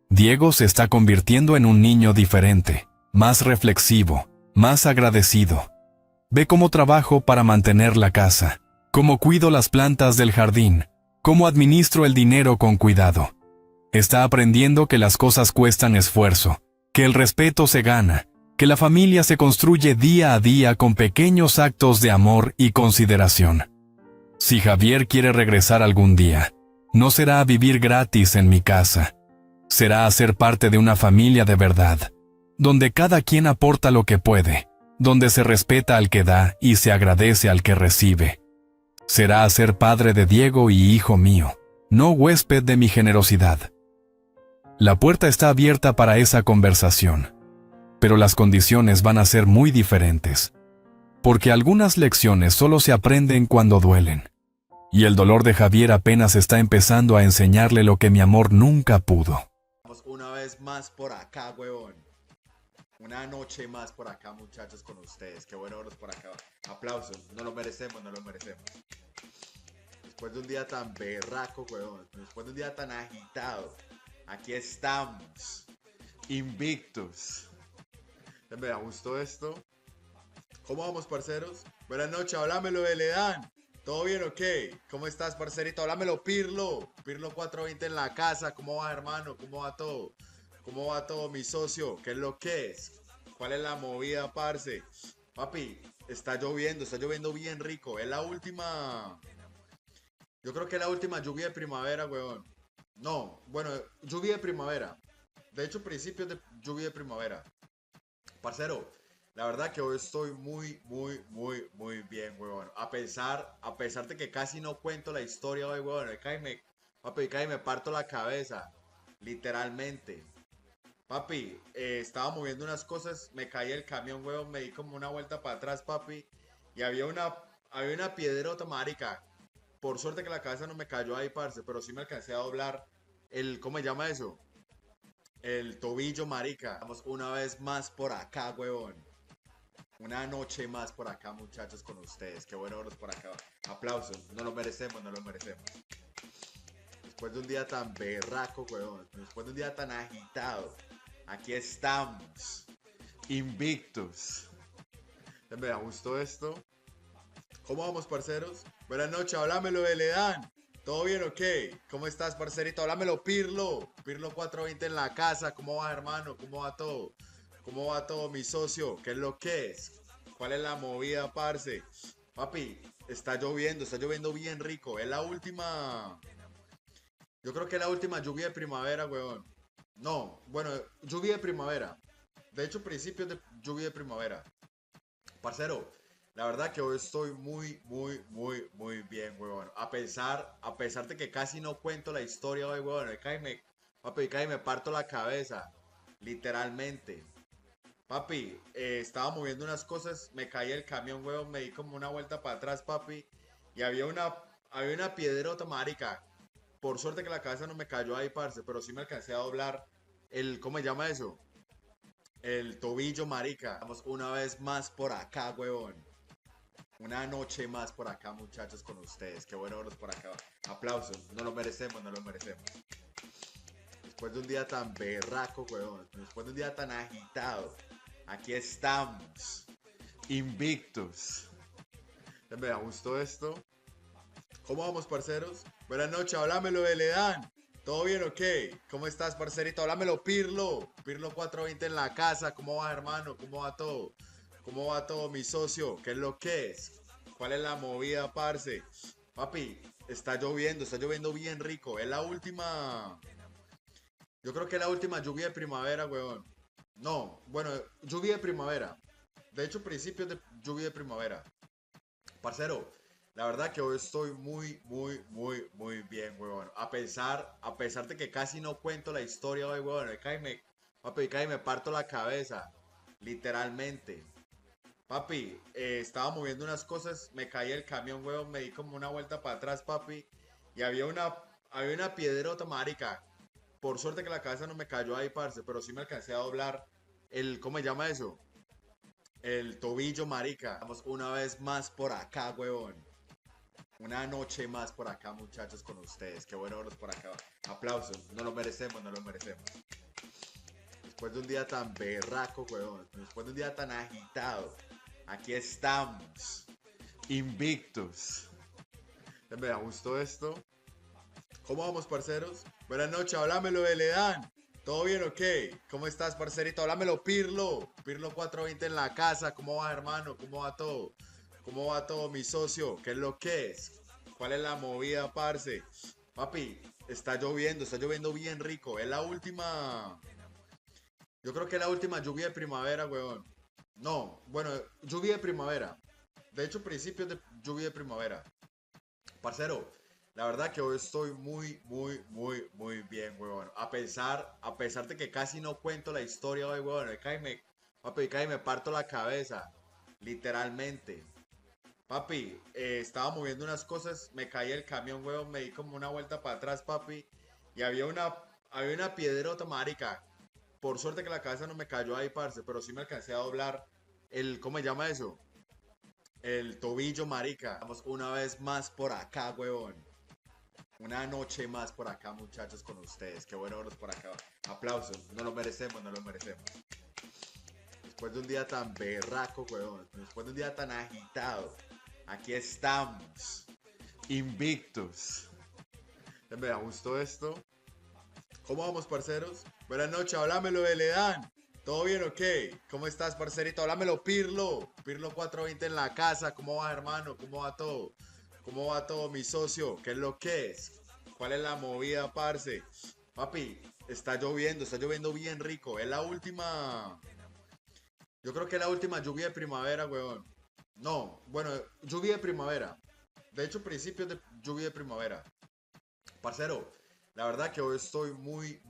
S1: Diego se está convirtiendo en un niño diferente, más reflexivo, más agradecido. Ve cómo trabajo para mantener la casa, cómo cuido las plantas del jardín, cómo administro el dinero con cuidado. Está aprendiendo que las cosas cuestan esfuerzo, que el respeto se gana, que la familia se construye día a día con pequeños actos de amor y consideración. Si Javier quiere regresar algún día, no será a vivir gratis en mi casa. Será a ser parte de una familia de verdad, donde cada quien aporta lo que puede, donde se respeta al que da y se agradece al que recibe. Será a ser padre de Diego y hijo mío, no huésped de mi generosidad. La puerta está abierta para esa conversación, pero las condiciones van a ser muy diferentes, porque algunas lecciones solo se aprenden cuando duelen, y el dolor de Javier apenas está empezando a enseñarle lo que mi amor nunca pudo.
S2: Una vez más por acá, huevón. Una noche más por acá, muchachos, con ustedes. Qué bueno verlos por acá. Aplausos. No lo merecemos, no lo merecemos. Después de un día tan berraco, huevón. Después de un día tan agitado. Aquí estamos. Invictos. Me gustó esto. ¿Cómo vamos, parceros? Buenas noches, háblamelo de Ledán. ¿Todo bien o qué? ¿Cómo estás, parcerito? Háblamelo, Pirlo. Pirlo 420 en la casa. ¿Cómo va, hermano? ¿Cómo va todo? ¿Cómo va todo, mi socio? ¿Qué es lo que es? ¿Cuál es la movida, parce? Papi, está lloviendo bien rico. Es la última... Yo creo que es la última lluvia de primavera, weón. No, bueno, lluvia de primavera. De hecho, principios de lluvia de primavera. Parcero, la verdad que hoy estoy muy bien, weón. A pesar de que casi no cuento la historia hoy, weón. Papi, me parto la cabeza. Literalmente. Papi, estaba moviendo unas cosas, me caí el camión, weón. Me di como una vuelta para atrás, papi. Y había una piedrota, marica. Por suerte que la cabeza no me cayó ahí, parce. Pero sí me alcancé a doblar ¿cómo se llama eso? El tobillo, marica. Vamos una vez más por acá, weón. Una noche más por acá, muchachos, con ustedes. Qué bueno verlos por acá. Aplausos. No lo merecemos, no lo merecemos. Después de un día tan berraco, weón. Después de un día tan agitado. Aquí estamos. Invictos. Me gustó esto. ¿Cómo vamos, parceros? Buenas noches, háblamelo de Ledán. ¿Todo bien o qué? ¿Cómo estás, parcerito? Háblamelo, Pirlo. Pirlo 420 en la casa. ¿Cómo va, hermano? ¿Cómo va todo? ¿Cómo va todo, mi socio? ¿Qué es lo que es? ¿Cuál es la movida, parce? Papi, está lloviendo bien rico. Es la última... Yo creo que es la última lluvia de primavera, weón. No, bueno, lluvia de primavera. De hecho, principios de lluvia de primavera. Parcero, la verdad que hoy estoy muy bien, weón. A pesar de que casi no cuento la historia hoy, weón. Papi, me parto la cabeza. Literalmente. Papi, estaba moviendo unas cosas, me caí el camión, weón, me di como una vuelta para atrás, papi. Y había una piedrota, marica. Por suerte que la cabeza no me cayó ahí, parce, pero sí me alcancé a doblar ¿cómo se llama eso? El tobillo, marica. Vamos una vez más por acá, weón. Una noche más por acá, muchachos, con ustedes. Qué bueno verlos por acá. Aplausos. No lo merecemos, no lo merecemos. Después de un día tan berraco, weón. Después de un día tan agitado. Aquí estamos. Invictos. Me gustó esto. ¿Cómo vamos, parceros? Buenas noches, háblamelo de Ledán. ¿Todo bien o qué? ¿Cómo estás, parcerito? Háblamelo, Pirlo. Pirlo 420 en la casa. ¿Cómo va, hermano? ¿Cómo va todo? ¿Cómo va todo, mi socio? ¿Qué es lo que es? ¿Cuál es la movida, parce? Papi, está lloviendo bien rico. Es la última. Yo creo que es la última lluvia de primavera, weón. No, bueno, lluvia de primavera. De hecho, principios de lluvia de primavera. Parcero, la verdad que hoy estoy muy bien, weón. A pesar de que casi no cuento la historia hoy, weón. Papi, cae y me parto la cabeza. Literalmente. Papi, estaba moviendo unas cosas, me caí el camión, weón. Me di como una vuelta para atrás, papi. Y había una piedrota, marica. Por suerte que la cabeza no me cayó ahí, parce. Pero sí me alcancé a doblar ¿cómo se llama eso? El tobillo, marica. Estamos una vez más por acá, huevón. Una noche más por acá, muchachos, con ustedes. Qué bueno verlos por acá. Aplausos. No lo merecemos, no lo merecemos. Después de un día tan berraco, huevón. Después de un día tan agitado. Aquí estamos. Invictos. Me gustó esto. ¿Cómo vamos, parceros? Buenas noches, háblamelo de Ledán. ¿Todo bien o qué? ¿Cómo estás, parcerito? Háblamelo, Pirlo. Pirlo 420 en la casa. ¿Cómo va, hermano? ¿Cómo va todo? ¿Cómo va todo, mi socio? ¿Qué es lo que es? ¿Cuál es la movida, parce? Papi, está lloviendo bien rico. Es la última. Yo creo que es la última lluvia de primavera, weón. No, bueno, lluvia de primavera. De hecho, principios de lluvia de primavera. Parcero, la verdad que hoy estoy muy bien, weón. A pesar de que casi no cuento la historia hoy, weón. Papi, cae y me parto la cabeza. Literalmente. Papi, estaba moviendo unas cosas, me caí el camión, weón. Me di como una vuelta para atrás, papi. Y había una piedrota, marica. Por suerte que la cabeza no me cayó ahí, parce. Pero sí me alcancé a doblar ¿cómo se llama eso? El tobillo, marica. Estamos una vez más por acá, weón. Una noche más por acá, muchachos, con ustedes. Qué bueno verlos por acá. Aplausos. No lo merecemos, no lo merecemos. Después de un día tan berraco, weón. Después de un día tan agitado. Aquí estamos. Invictos. Me gustó esto. ¿Cómo vamos, parceros? Buenas noches, háblamelo de Ledán. ¿Todo bien o qué? ¿Cómo estás, parcerito? Háblamelo, Pirlo. Pirlo 420 en la casa. ¿Cómo va, hermano? ¿Cómo va todo? ¿Cómo va todo, mi socio? ¿Qué es lo que es? ¿Cuál es la movida, parce? Papi, está lloviendo bien rico. Es la última. Yo creo que es la última lluvia de primavera, weón. No, bueno, lluvia de primavera. De hecho, principios de lluvia de primavera. Parcero, la verdad que hoy estoy muy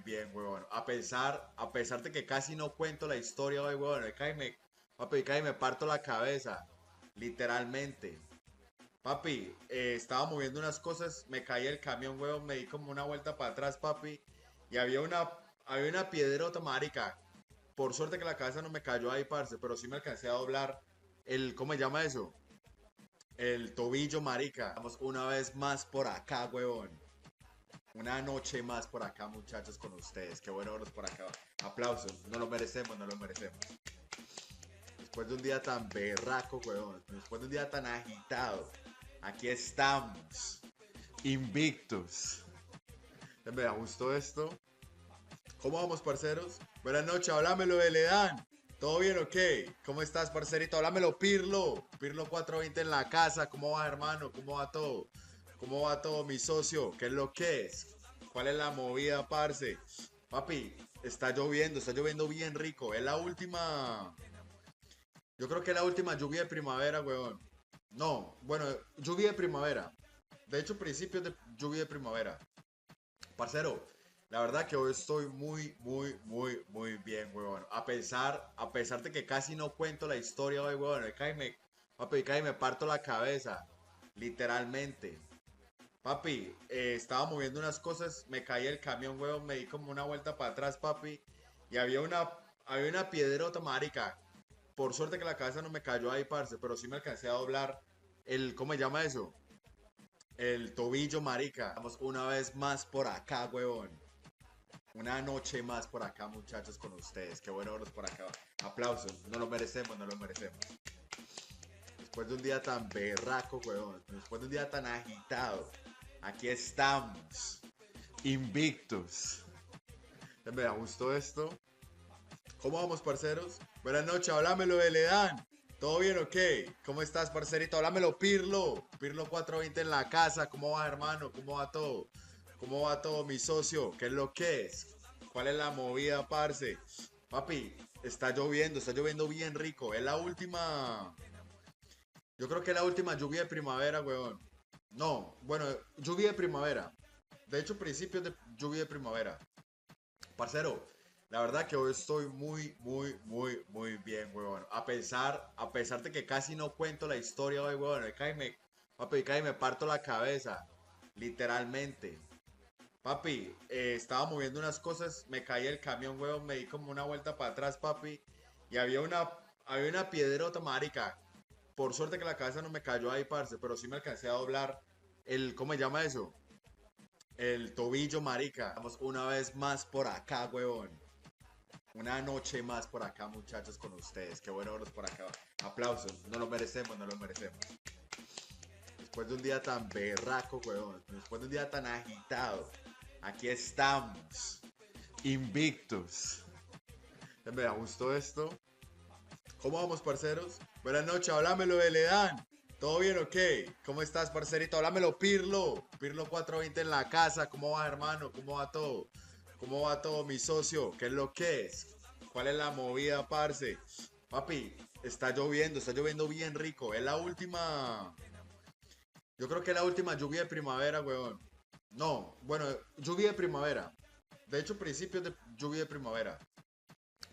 S2: bien, weón. A pesar de que casi no cuento la historia hoy, weón. Papi, cae y me parto la cabeza. Literalmente. Papi, estaba moviendo unas cosas, me caí el camión, weón. Me di como una vuelta para atrás, papi. Y había una piedrota, marica. Por suerte que la cabeza no me cayó ahí, parce. Pero sí me alcancé a doblar ¿cómo se llama eso? El tobillo, marica. Estamos una vez más por acá, weón. Una noche más por acá, muchachos, con ustedes. Qué bueno verlos por acá. Aplausos. No lo merecemos, no lo merecemos. Después de un día tan berraco, weón. Después de un día tan agitado. Aquí estamos. Invictos. Me gustó esto. ¿Cómo vamos, parceros? Buenas noches, háblamelo de Ledán. ¿Todo bien o qué? ¿Cómo estás, parcerito? Háblamelo, Pirlo. Pirlo 420 en la casa. ¿Cómo va, hermano? ¿Cómo va todo? ¿Cómo va todo, mi socio? ¿Qué es lo que es? ¿Cuál es la movida, parce? Papi, está lloviendo bien rico. Es la última. Yo creo que es la última lluvia de primavera, weón. No, bueno, lluvia de primavera. De hecho, principios de lluvia de primavera. Parcero, la verdad que hoy estoy muy bien, weón. A pesar de que casi no cuento la historia hoy, weón. Papi, cae y me parto la cabeza. Literalmente. Papi, estaba moviendo unas cosas, me caí el camión, weón. Me di como una vuelta para atrás, papi. Y había una piedrota, marica. Por suerte que la cabeza no me cayó ahí, parce. Pero sí me alcancé a doblar ¿cómo se llama eso? El tobillo, marica. Estamos una vez más por acá, weón. Una noche más por acá, muchachos, con ustedes. Qué bueno verlos por acá. Aplausos. No lo merecemos, no lo merecemos. Después de un día tan berraco, weón. Después de un día tan agitado. Aquí estamos. Invictus. Me gustó esto. ¿Cómo vamos, parceros? Buenas noches, háblamelo de Ledan. ¿Todo bien o qué? ¿Cómo estás, parcerito? Háblamelo, Pirlo. Pirlo 420 en la casa. ¿Cómo va, hermano? ¿Cómo va todo? ¿Cómo va todo, mi socio? ¿Qué es lo que es? ¿Cuál es la movida, parce? Papi, está lloviendo bien rico. Es la última. Yo creo que es la última lluvia de primavera, weón. No, bueno, lluvia de primavera. De hecho, principios de lluvia de primavera. Parcero, la verdad que hoy estoy muy bien, weón. A pesar de que casi no cuento la historia hoy, weón. Papi, cae me parto la cabeza. Literalmente. Papi, estaba moviendo unas cosas, me caí el camión, weón, me di como una vuelta para atrás, papi. Y había una piedrota, marica. Por suerte que la cabeza no me cayó ahí, parce, pero sí me alcancé a doblar ¿cómo se llama eso? El tobillo, marica. Estamos una vez más por acá, huevón. Una noche más por acá, muchachos, con ustedes. Qué bueno verlos por acá. Aplausos. No lo merecemos, no lo merecemos. Después de un día tan berraco, huevón. Después de un día tan agitado. Aquí estamos. Invictus. Me gustó esto. ¿Cómo vamos, parceros? Buenas noches, háblamelo de Ledan. ¿Todo bien o qué? ¿Cómo estás, parcerito? Háblamelo, Pirlo. Pirlo 420 en la casa. ¿Cómo va, hermano? ¿Cómo va todo? ¿Cómo va todo, mi socio? ¿Qué es lo que es? ¿Cuál es la movida, parce? Papi, está lloviendo bien rico. Es la última. Yo creo que es la última lluvia de primavera, weón. No, bueno, lluvia de primavera. De hecho, principios de lluvia de primavera.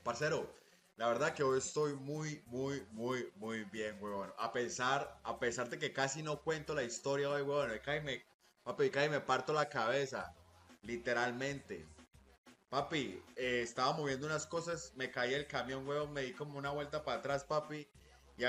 S2: Parcero, la verdad que hoy estoy muy bien, weón. A pesar de que casi no cuento la historia hoy, weón. Papi, cae me parto la cabeza. Literalmente. Papi, estaba moviendo unas cosas, me caí el camión, weón, me di como una vuelta para atrás, papi.